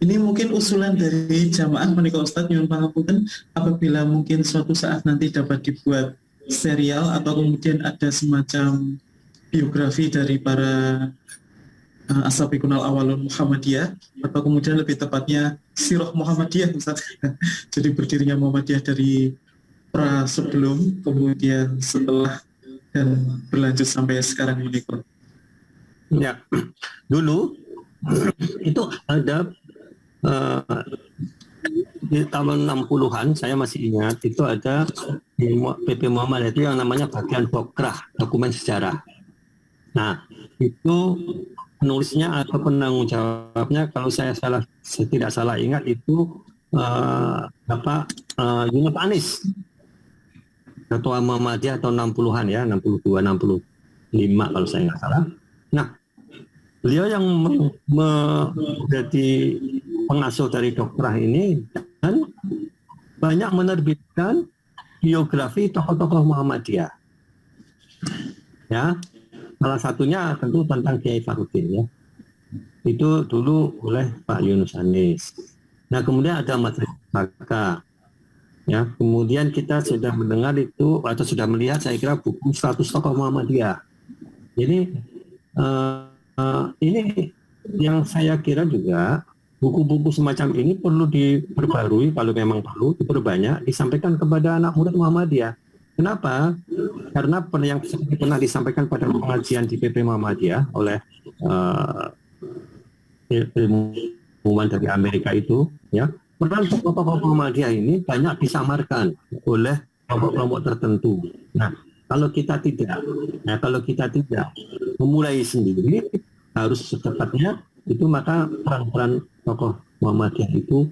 Ini mungkin usulan dari jamaah menika Ustadz nyuwun pangapunten, apabila mungkin suatu saat nanti dapat dibuat serial atau kemudian ada semacam biografi dari para As-Sabiqunal Awwalun Muhammadiyah, atau kemudian lebih tepatnya Sirah Muhammadiyah Ustadz. Jadi berdirinya Muhammadiyah dari pra sebelum, kemudian setelah, dan berlanjut sampai sekarang menikah. Ya, dulu itu ada di tahun 60-an, saya masih ingat, itu ada di PP Muhammadiyah itu yang namanya bagian Bokrah, dokumen sejarah. Nah, itu penulisnya atau penanggung jawabnya kalau saya tidak salah ingat itu Yunus Anis, ketua Muhammadiyah tahun 60-an ya, 62, 65 kalau saya nggak salah. Nah, beliau yang menjadi pengasuh dari Doktrah ini dan banyak menerbitkan biografi tokoh-tokoh Muhammadiyah. Ya, salah satunya tentu tentang Kiai Fakhrudin ya. Itu dulu oleh Pak Yunus Anis. Nah, kemudian ada Mas Baka. Ya, kemudian kita sudah mendengar itu atau sudah melihat saya kira buku 100 tokoh Muhammadiyah. Jadi ini yang saya kira juga buku-buku semacam ini perlu diperbarui kalau memang perlu diperbanyak, disampaikan kepada anak murid Muhammadiyah. Kenapa? Karena yang seperti pernah disampaikan pada pengajian di PP Muhammadiyah oleh ilmuwan dari Amerika itu, ya, peran tokoh-tokoh Muhammadiyah ini banyak disamarkan oleh kelompok-kelompok tertentu. Nah, kalau kita tidak memulai sendiri, harus secepatnya itu, maka peran-peran tokoh Muhammadiyah itu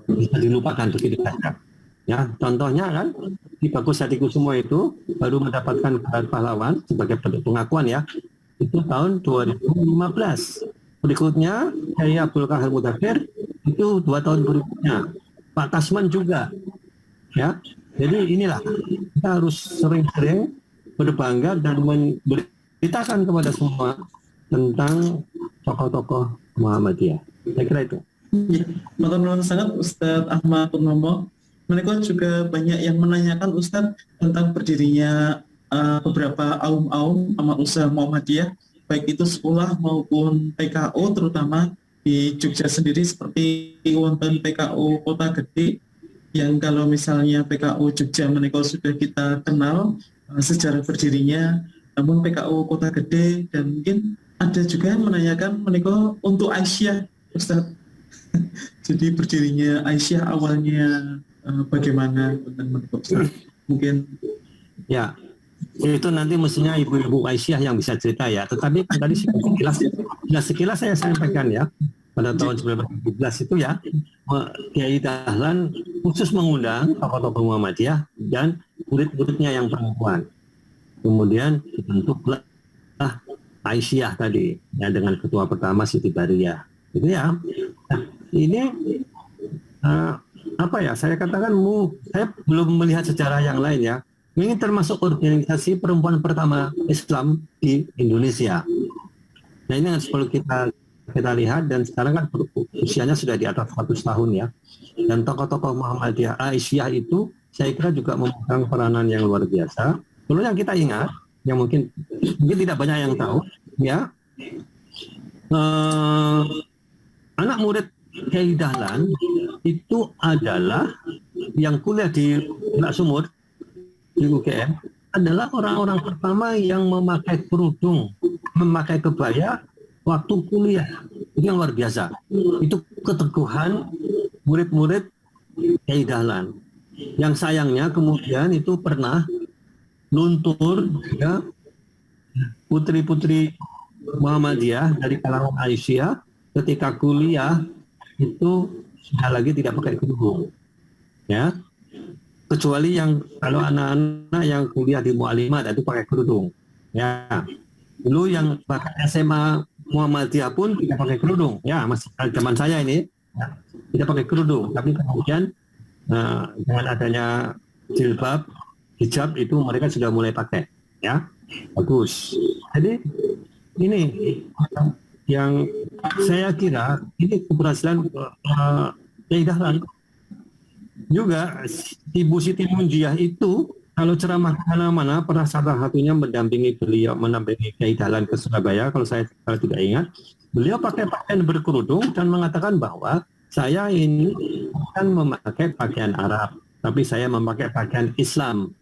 bisa dilupakan begitu saja. Ya, contohnya kan di Bagus Hadikusumo itu baru mendapatkan gelar pahlawan sebagai bentuk pengakuan ya, itu tahun 2015. Berikutnya Kiai Abdul Qahar Mudzaffir itu 2 tahun berikutnya. Pak Tasman juga, ya. Jadi inilah kita harus sering-sering berbangga dan memberitakan kepada semua tentang tokoh-tokoh Muhammadiyah. Saya kira itu. Ya, matur nuwun sangat Ustadz Ahmad Purnomo. Mereka juga banyak yang menanyakan Ustadz tentang berdirinya beberapa aum-aum amal usaha Muhammadiyah, baik itu sekolah maupun PKO, terutama di Jogja sendiri seperti wonten PKO Kota Gede, yang kalau misalnya PKO Jogja menika sudah kita kenal sejarah berdirinya, namun PKO Kota Gede, dan mungkin ada juga yang menanyakan menika untuk Aisyah Ustadz. Jadi berdirinya Aisyah awalnya bagaimana mungkin ya itu nanti mestinya ibu-ibu Aisyah yang bisa cerita ya, tetapi kan tadi sekilas saya sampaikan ya, pada tahun 2017 itu ya Kiai Dahlan khusus mengundang tokoh-tokoh Muhammadiyah dan murid-muridnya yang perempuan, kemudian dibentuklah Aisyah tadi ya, dengan ketua pertama Siti Bariyah itu ya. Nah, ini apa ya, saya katakan saya belum melihat sejarah yang lain ya. Ini termasuk organisasi perempuan pertama Islam di Indonesia. Nah, ini yang perlu kita lihat, dan sekarang kan usianya sudah di atas 100 tahun ya. Dan tokoh-tokoh Muhammadiyah Aisyah itu saya kira juga memegang peranan yang luar biasa. Perlu yang kita ingat, yang mungkin tidak banyak yang tahu ya. Anak murid Kiai Dahlan itu adalah yang kuliah di Bukit Sumur di UGM, adalah orang-orang pertama yang memakai kerudung, memakai kebaya waktu kuliah. Itu yang luar biasa. Itu keteguhan murid-murid Kiai Dahlan. Yang sayangnya kemudian itu pernah luntur ya, putri-putri Muhammadiyah dari kalangan Aisyah ketika kuliah itu sudah lagi tidak pakai kerudung, ya. Kecuali yang kalau anak-anak yang kuliah di Mu'alimat itu pakai kerudung, ya. Dulu yang bahkan SMA Muhammadiyah pun tidak pakai kerudung, ya. Masih zaman saya ini ya, tidak pakai kerudung, tapi kemudian dengan adanya jilbab, hijab itu mereka sudah mulai pakai, ya. Bagus. Jadi ini yang saya kira ini keberhasilan Kiai Dahlan. Juga Ibu Siti Munjiah itu kalau ceramah kemana-mana pernah salah satunya mendampingi Kiai Dahlan ke Surabaya, kalau tidak ingat, beliau pakai pakaian berkerudung dan mengatakan bahwa saya ini bukan memakai pakaian Arab, tapi saya memakai pakaian Islam,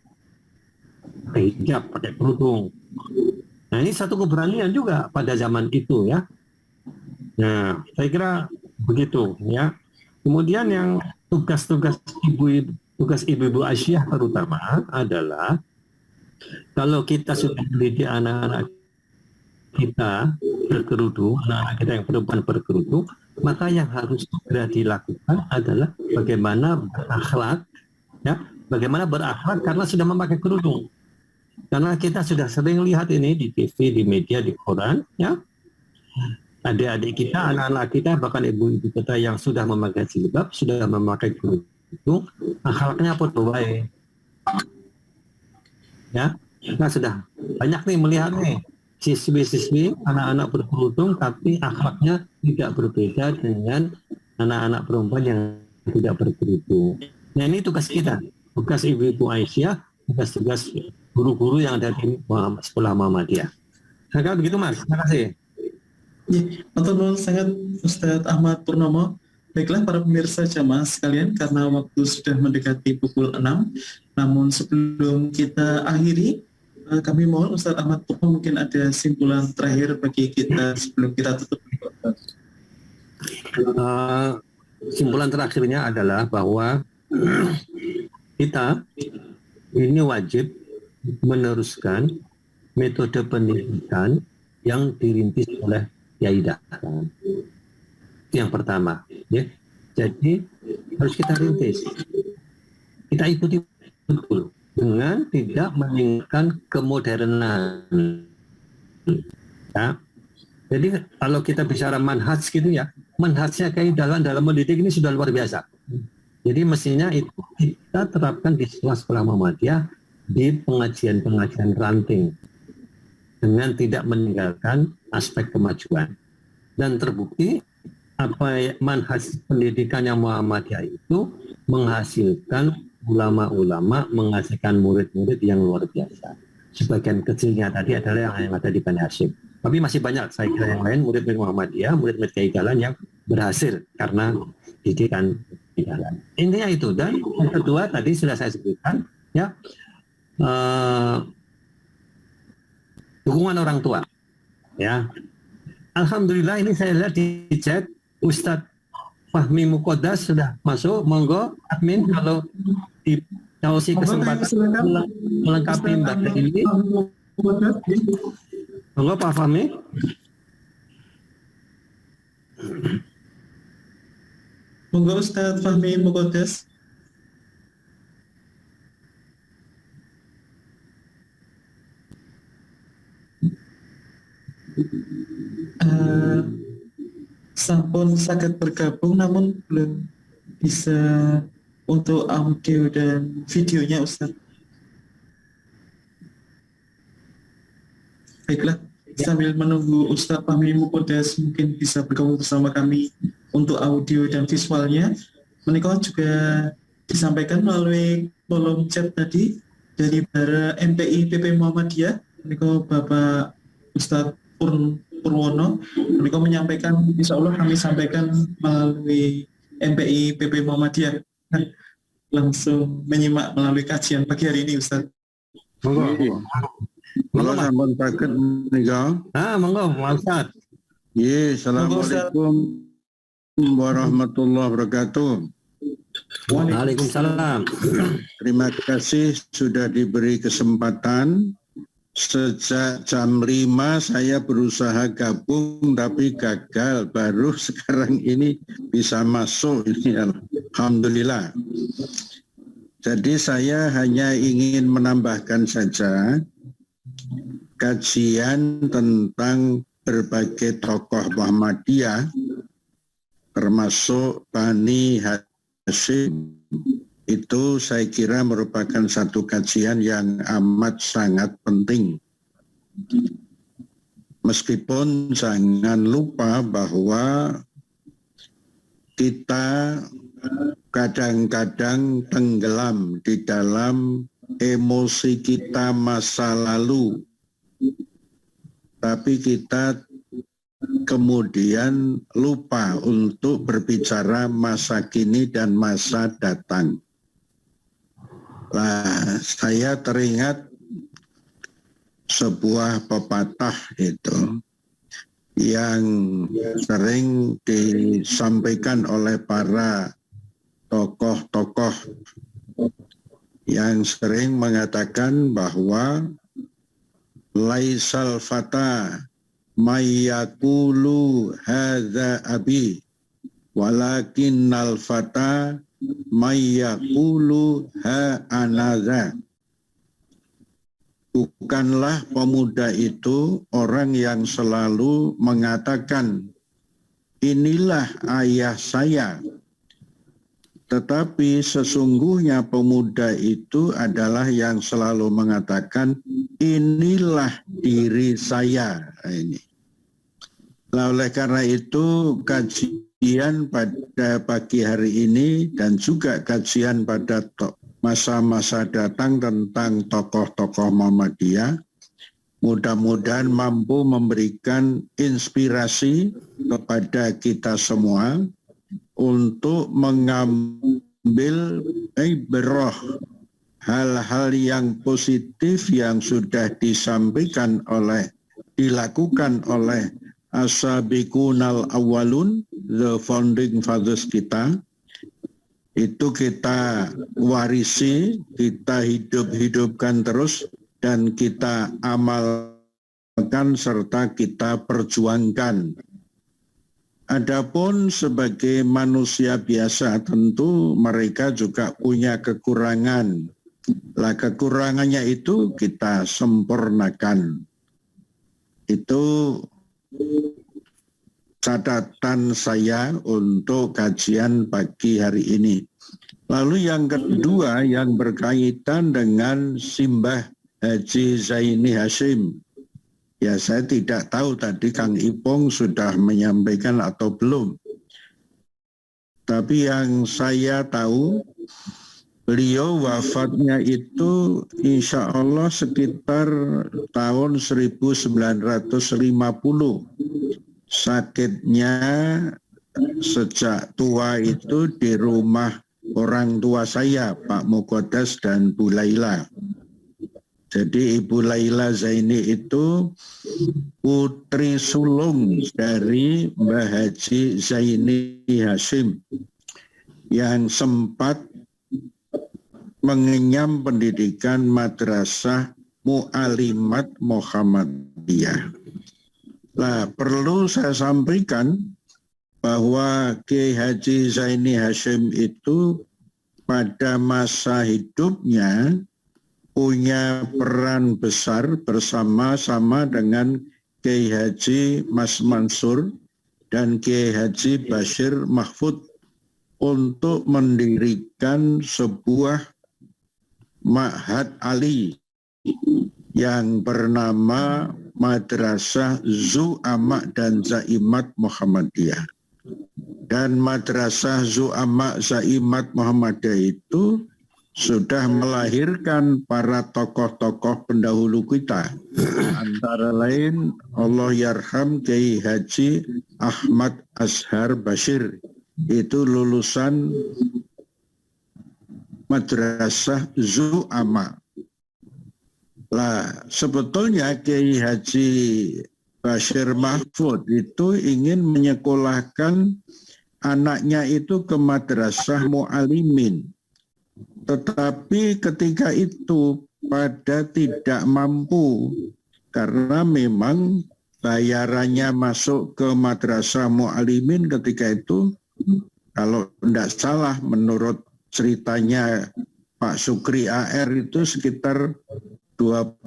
pakai hijab, pakai kerudung. Nah, ini satu keberanian juga pada zaman itu ya. Nah, saya kira begitu ya. Kemudian yang tugas ibu-ibu Aisyah terutama adalah kalau kita sudah mendidik anak-anak kita berkerudung, anak-anak kita yang perempuan berkerudung, maka yang harus segera dilakukan adalah bagaimana berakhlak, ya, bagaimana berakhlak karena sudah memakai kerudung. Karena kita sudah sering lihat ini di TV, di media, di koran, ya, adik-adik kita, anak-anak kita, bahkan ibu-ibu kita yang sudah memakai jilbab, sudah memakai kerudung, akhlaknya apa baik, ya. Nah sudah banyak nih melihat nih siswi-siswi anak-anak berkerudung tapi akhlaknya tidak berbeda dengan anak-anak perempuan yang tidak berkerudung. Nah ini tugas kita, tugas Ibu Aisyah, tugas-tugas guru-guru yang ada di sekolah Muhammadiyah. Nah kalau begitu Mas, terima kasih. Ya, matur sangat Ustadz Ahmad Purnomo. Baiklah para pemirsa jamaah sekalian, karena waktu sudah mendekati pukul 6, namun sebelum kita akhiri, kami mohon Ustadz Ahmad Purnomo mungkin ada simpulan terakhir bagi kita sebelum kita tutup. Simpulan terakhirnya adalah bahwa kita ini wajib meneruskan metode pendidikan yang dirintis oleh Kiai Dahlan. Yang pertama, ya. Jadi harus kita rintis, kita ikuti betul dengan tidak meninggalkan kemodernan. Ya. Jadi kalau kita bicara manhaj gitu ya, manhajnya Kiai Dahlan dalam mendidik ini sudah luar biasa. Jadi mestinya itu kita terapkan di sekolah-sekolah Muhammadiyah, di pengajian-pengajian ranting dengan tidak meninggalkan aspek kemajuan. Dan terbukti manhaj pendidikan yang Muhammadiyah itu menghasilkan ulama-ulama, menghasilkan murid-murid yang luar biasa. Sebagian kecilnya tadi adalah yang ada di Bani Hasyim. Tapi masih banyak saya kira yang lain, murid-murid Muhammadiyah, murid-murid Kiai Dahlan yang berhasil karena didikan Kiai Dahlan. Intinya itu. Dan yang kedua tadi sudah saya sebutkan, ya, dukungan orang tua. Ya, alhamdulillah ini saya lihat di chat Ustadz Fahmi Muqaddas sudah masuk. Monggo admin kalau dikasih kesempatan melengkapi Mbak ini. Monggo Pak Fahmi. Monggo Ustadz Fahmi Muqaddas. Sampun sakit bergabung namun belum bisa untuk audio dan videonya Ustaz. Baiklah, sambil menunggu Ustaz Fahmi Muqaddas mungkin bisa bergabung bersama kami untuk audio dan visualnya, menikah juga disampaikan melalui kolom chat tadi dari para MPI PP Muhammadiyah, menikah Bapak Ustaz Purwono, mereka menyampaikan, insya Allah kami sampaikan melalui MPI PP Muhammadiyah. Langsung menyimak melalui kajian pagi hari ini, Ustaz. Monggo. Monggo sampun saged menika. Monggo, Ustaz. Ye, assalamualaikum warahmatullahi wabarakatuh. Waalaikumsalam. Terima kasih sudah diberi kesempatan. Sejak jam 5 saya berusaha gabung tapi gagal, baru sekarang ini bisa masuk ini, alhamdulillah. Jadi saya hanya ingin menambahkan saja kajian tentang berbagai tokoh Muhammadiyah termasuk Bani Hasyim. Itu saya kira merupakan satu kajian yang amat sangat penting. Meskipun jangan lupa bahwa kita kadang-kadang tenggelam di dalam emosi kita masa lalu. Tapi kita kemudian lupa untuk berbicara masa kini dan masa datang. Nah, saya teringat sebuah pepatah itu yang sering disampaikan oleh para tokoh-tokoh yang sering mengatakan bahwa laisal fata mayyakulu hadza abi walakinnal fata mayyakulu ha anaza. Bukanlah pemuda itu orang yang selalu mengatakan inilah ayah saya, tetapi sesungguhnya pemuda itu adalah yang selalu mengatakan inilah diri saya. Ini. Nah, oleh karena itu kajian pada pagi hari ini dan juga kajian pada masa-masa datang tentang tokoh-tokoh Muhammadiyah mudah-mudahan mampu memberikan inspirasi kepada kita semua untuk mengambil ibrah hal-hal yang positif yang sudah dilakukan oleh as-sabiqunal awwalun, the founding fathers kita. Itu kita warisi, kita hidupkan terus, dan kita amalkan serta kita perjuangkan. Adapun sebagai manusia biasa tentu mereka juga punya kekurangan. Lah kekurangannya itu kita sempurnakan. Itu catatan saya untuk kajian pagi hari ini. Lalu yang kedua yang berkaitan dengan Simbah Haji Zaini Hasyim. Ya, saya tidak tahu tadi Kang Ipong sudah menyampaikan atau belum. Tapi yang saya tahu beliau wafatnya itu insya Allah sekitar tahun 1950. Sakitnya sejak tua itu di rumah orang tua saya, Pak Muqaddas dan Bu Laila. Jadi Ibu Laila Zaini itu putri sulung dari Mbah Haji Zaini Hasyim yang sempat mengenyam pendidikan Madrasah Mu'alimat Muhammadiyah. Nah, perlu saya sampaikan bahwa Kiai Haji Zaini Hasyim itu pada masa hidupnya punya peran besar bersama-sama dengan Kiai Haji Mas Mansur dan Kiai Haji Bashir Mahfud untuk mendirikan sebuah Ma'had Ali yang bernama Madrasah Zu'ama dan Zaimat Muhammadiyah. Dan Madrasah Zu'ama Zaimat Muhammadiyah itu sudah melahirkan para tokoh-tokoh pendahulu kita. Antara lain Allah yarham Kiai Haji Ahmad Azhar Bashir. Itu lulusan Madrasah Zu'ama. Lah, sebetulnya Kiai Haji Bashir Mahfud itu ingin menyekolahkan anaknya itu ke Madrasah Mu'alimin. Tetapi ketika itu pada tidak mampu karena memang bayarannya masuk ke Madrasah Mu'alimin ketika itu kalau tidak salah menurut ceritanya Pak Sukri AR itu sekitar 25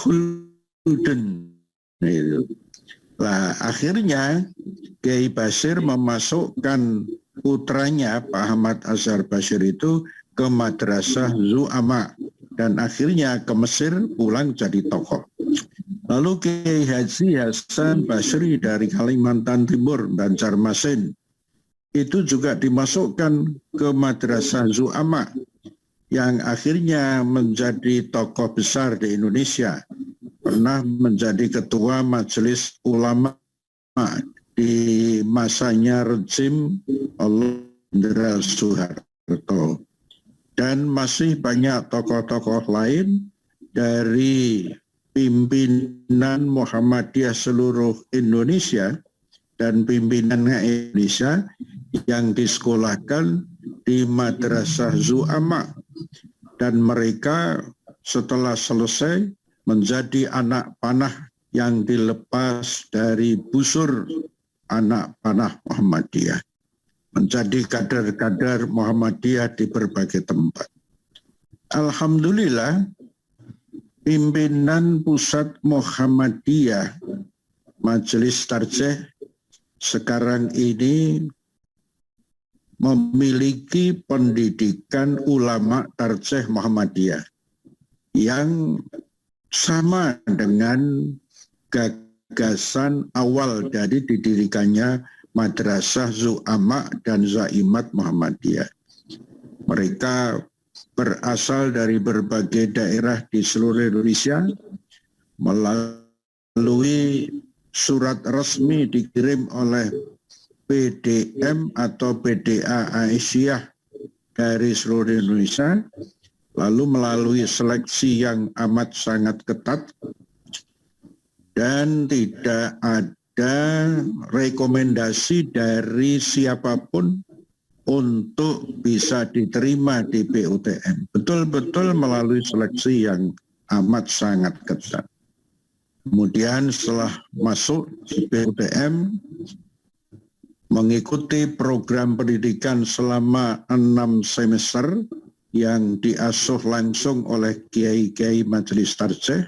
gulden. Nah, akhirnya Kiai Bashir memasukkan putranya Pak Ahmad Azhar Bashir itu ke Madrasah Zu'ama dan akhirnya ke Mesir pulang jadi tokoh. Lalu Kiai Haji Hasan Basri dari Kalimantan Timur dan Banjarmasin itu juga dimasukkan ke Madrasah Zu'ama yang akhirnya menjadi tokoh besar di Indonesia. Pernah menjadi ketua Majelis Ulama di masanya rezim Jenderal Soeharto. Dan masih banyak tokoh-tokoh lain dari pimpinan Muhammadiyah seluruh Indonesia dan pimpinan Indonesia yang disekolahkan di Madrasah Zu'ama. Dan mereka setelah selesai menjadi anak panah yang dilepas dari busur anak panah Muhammadiyah, menjadi kader-kader Muhammadiyah di berbagai tempat. Alhamdulillah, pimpinan pusat Muhammadiyah Majelis Tarjih sekarang ini memiliki pendidikan ulama tarjih Muhammadiyah yang sama dengan gagasan awal dari didirikannya Madrasah Zu'ama dan Zaimat Muhammadiyah. Mereka berasal dari berbagai daerah di seluruh Indonesia melalui surat resmi dikirim oleh PDM atau PDA Aisyah dari seluruh Indonesia, lalu melalui seleksi yang amat sangat ketat dan tidak ada rekomendasi dari siapapun untuk bisa diterima di PUTM. Betul-betul melalui seleksi yang amat sangat ketat. Kemudian setelah masuk di PUTM, mengikuti program pendidikan selama 6 semester yang diasuh langsung oleh kiai-kiai Majelis Tarjih,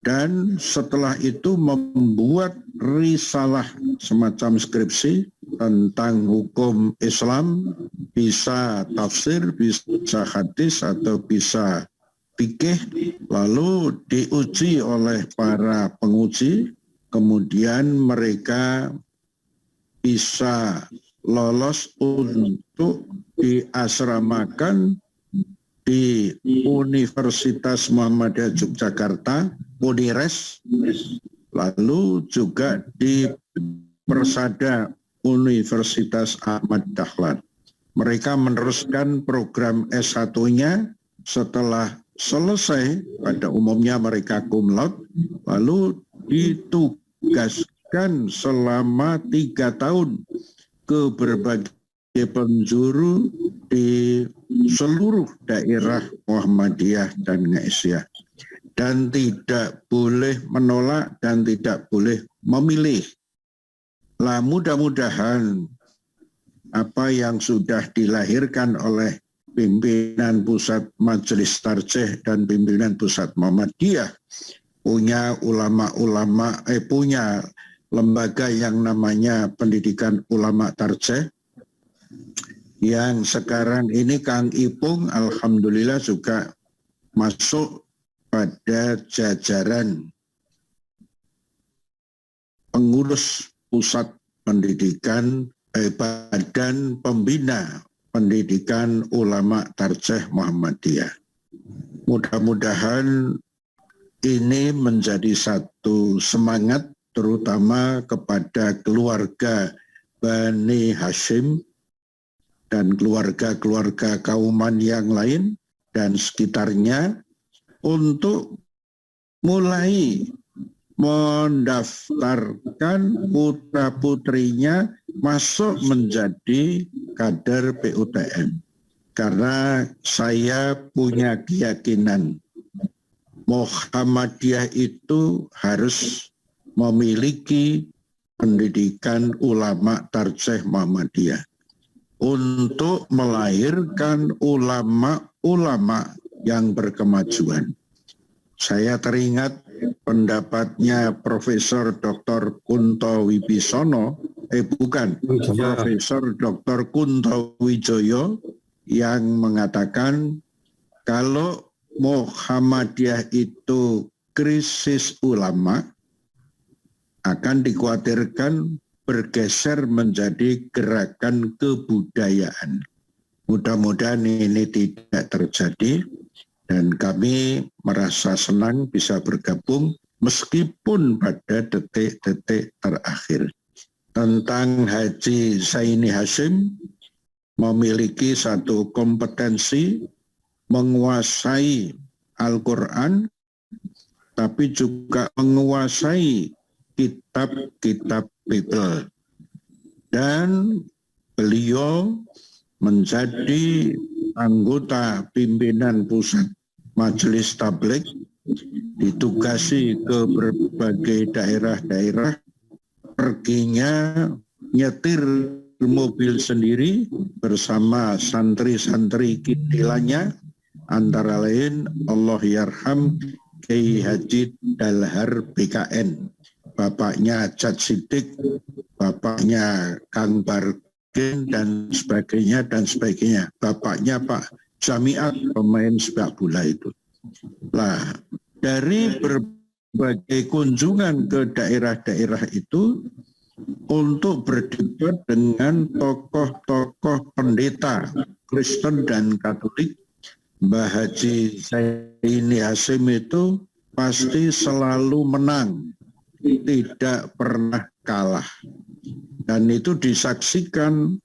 dan setelah itu membuat risalah semacam skripsi tentang hukum Islam, bisa tafsir, bisa hadis, atau bisa fikih, lalu diuji oleh para penguji, kemudian mereka bisa lolos untuk diasramakan di Universitas Muhammadiyah Yogyakarta, Unires, lalu juga di Persada Universitas Ahmad Dahlan. Mereka meneruskan program S1-nya setelah selesai, pada umumnya mereka cum laude, lalu ditugaskan selama 3 tahun ke berbagai penjuru di seluruh daerah Muhammadiyah dan Aisyah, dan tidak boleh menolak dan tidak boleh memilih. Lah, mudah-mudahan apa yang sudah dilahirkan oleh pimpinan pusat Majelis Tarjih dan pimpinan pusat Muhammadiyah, punya ulama-ulama, punya lembaga yang namanya pendidikan ulama tarjih, yang sekarang ini Kang Ipung alhamdulillah juga masuk pada jajaran pengurus pusat pendidikan, badan pembina pendidikan ulama tarjih Muhammadiyah. Mudah-mudahan ini menjadi satu semangat terutama kepada keluarga Bani Hashim dan keluarga-keluarga kauman yang lain dan sekitarnya untuk mulai mendaftarkan putra-putrinya masuk menjadi kader PUTM. Karena saya punya keyakinan Muhammadiyah itu harus memiliki pendidikan ulama tarjih Muhammadiyah untuk melahirkan ulama-ulama yang berkemajuan. Saya teringat pendapatnya Profesor Dr. Kunto Wibisono, Profesor Dr. Kunto Wijoyo yang mengatakan kalau Muhammadiyah itu krisis ulama, akan dikhawatirkan bergeser menjadi gerakan kebudayaan. Mudah-mudahan ini tidak terjadi dan kami merasa senang bisa bergabung meskipun pada detik-detik terakhir. Tentang Haji Zaini Hashim, memiliki satu kompetensi menguasai Al-Quran, tapi juga menguasai kitab-kitab Bible. Dan beliau menjadi anggota pimpinan pusat Majelis Tabligh ditugasi ke berbagai daerah-daerah, perginya nyetir mobil sendiri bersama santri-santri kitilannya, antara lain Allahyarham Kiai Haji Dalhar BKN, bapaknya Jat Siddiq, bapaknya Kang Bargen dan sebagainya, bapaknya Pak Jamiat, pemain sepak bola itu. Lah, dari berbagai kunjungan ke daerah-daerah itu untuk berdebat dengan tokoh-tokoh pendeta Kristen dan Katolik, Mbah Haji Zaini Hasyim itu pasti selalu menang, tidak pernah kalah. Dan itu disaksikan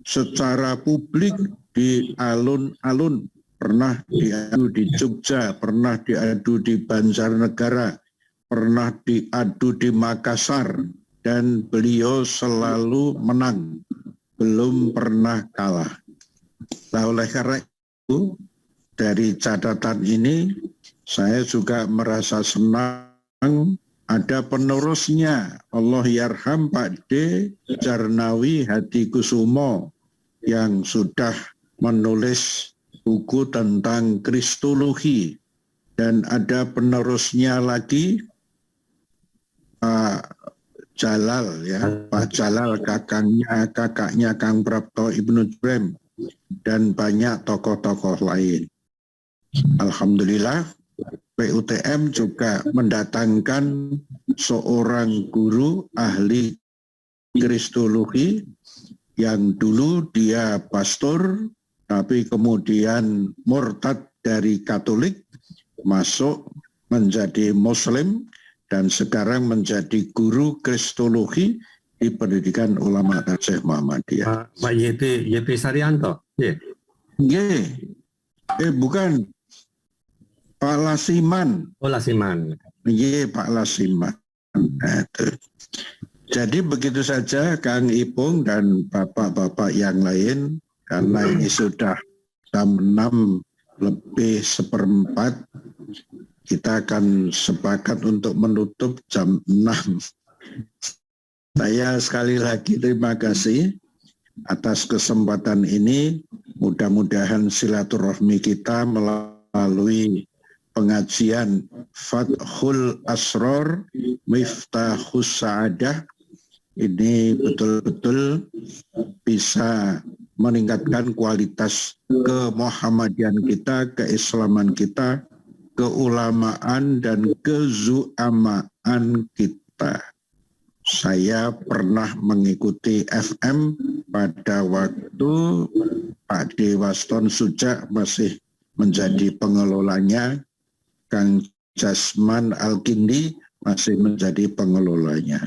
secara publik di alun-alun, pernah diadu di Jogja, pernah diadu di Banjarnegara, pernah diadu di Makassar, dan beliau selalu menang, belum pernah kalah. Nah, oleh karena itu, dari catatan ini, saya juga merasa senang ada penerusnya, Allahyarham Pak D. Jarnawi Hadikusumo, yang sudah menulis buku tentang Kristologi. Dan ada penerusnya lagi, Pak Jalal, ya, Pak Jalal, kakaknya Kang Prapto Ibnu Jurem, dan banyak tokoh-tokoh lain. Alhamdulillah, PUTM juga mendatangkan seorang guru ahli Kristologi yang dulu dia pastor, tapi kemudian murtad dari Katolik, masuk menjadi Muslim, dan sekarang menjadi guru Kristologi di Pendidikan Ulama Tasawuf Muhammadiyah. Pak YP Saryanto. Bukan, Pak Lasiman. Oh, Lasiman. Pak Lasiman. Jadi begitu saja Kang Ipung dan bapak-bapak yang lain, karena ini sudah jam 6:04, kita akan sepakat untuk menutup jam 6. Saya sekali lagi terima kasih atas kesempatan ini. Mudah-mudahan silaturahmi kita melalui pengajian Fathul Asror Miftahus Sa'adah ini betul-betul bisa meningkatkan kualitas kemuhammadian kita, keislaman kita, keulamaan dan kezuamaan kita. Saya pernah mengikuti FM pada waktu Pak Dewaston Sujak masih menjadi pengelolanya, Kang Jasman Al-Kindi masih menjadi pengelolanya.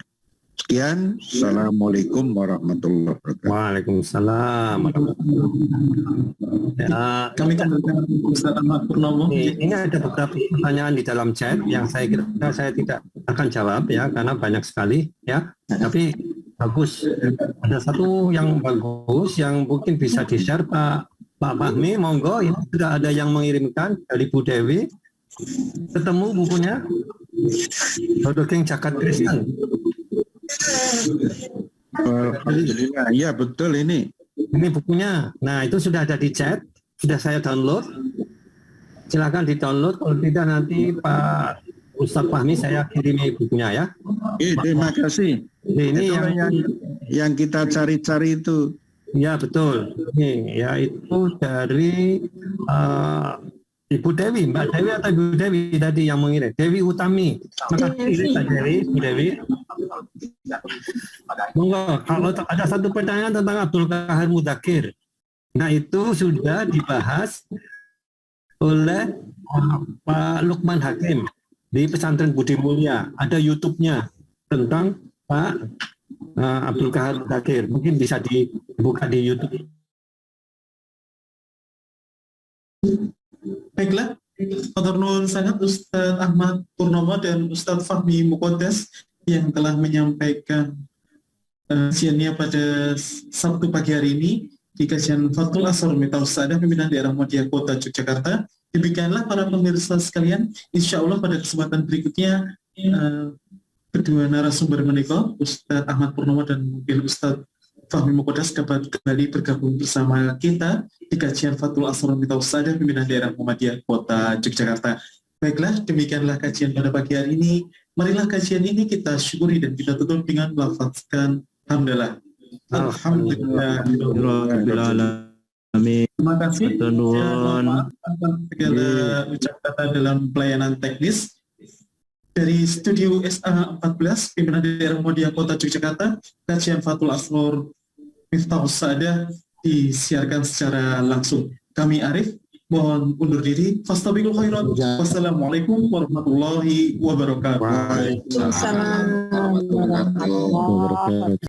Sekian, Assalamualaikum warahmatullahi wabarakatuh. Waalaikumsalam. Ya, Kami kembalikan Ustaz Ahmad Purnomo. ini ada beberapa pertanyaan di dalam chat yang saya kira saya tidak akan jawab ya, karena banyak sekali ya. Tapi bagus, ada satu yang bagus yang mungkin bisa di-share Pak Fahmi, monggo. Ini sudah ada yang mengirimkan dari Bu Dewi. Ketemu bukunya Dodogeng Jagat Kristen. Alhamdulillah, ya betul ini. Ini bukunya. Nah, itu sudah ada di chat, sudah saya download. Silakan di-download, kalau tidak nanti Pak Ustadz Fahmi saya kirimi bukunya ya. Terima kasih. Ini yang kita cari-cari itu. Ya betul. Ini yaitu dari Ibu Dewi, Mbak Dewi atau Ibu Dewi tadi yang mengirim, Dewi Utami. Terima kasih Mbak Dewi, Bu Dewi. Monggo, kalau ada satu pertanyaan tentang Abdul Qahar Mudakir, nah itu sudah dibahas oleh Pak Lukman Hakim di Pesantren Budi Mulya. Ada YouTube-nya tentang Pak Abdul Qahar Mudakir. Mungkin bisa dibuka di YouTube. Baiklah, Matur nuwun sangat Ustadz Ahmad Purnomo dan Ustadz Fahmi Muqaddas yang telah menyampaikan kajiannya pada Sabtu pagi hari ini di kajian Fathul Asror Miftahus Sa'adah pimpinan daerah Muhammadiyah Kota Yogyakarta. Demikianlah para pemirsa sekalian, insya Allah pada kesempatan berikutnya kedua narasumber menikah, Ustadz Ahmad Purnomo dan mungkin Ustadz Fahmi Muqaddas dapat kembali bergabung bersama kita di kajian Fathul Asrar Miftahus Sa'adah pimpinan daerah Muhammadiyah Kota Yogyakarta. Baiklah, demikianlah kajian pada pagi hari ini. Marilah kajian ini kita syukuri dan kita tutup dengan melafazkan hamdalah. Alhamdulillah. Terima kasih. Mohon maaf atas segala ucap kata dalam pelayanan teknis. Dari studio SA 14, pimpinan daerah Muhammadiyah Kota Yogyakarta, kajian Fathul Asrar Miftahus Sa'adah disiarkan secara langsung. Kami Arif, mohon undur diri. Fastabiqul khairat. Wassalamualaikum warahmatullahi wabarakatuh. Waalaikumsalam warahmatullahi wabarakatuh.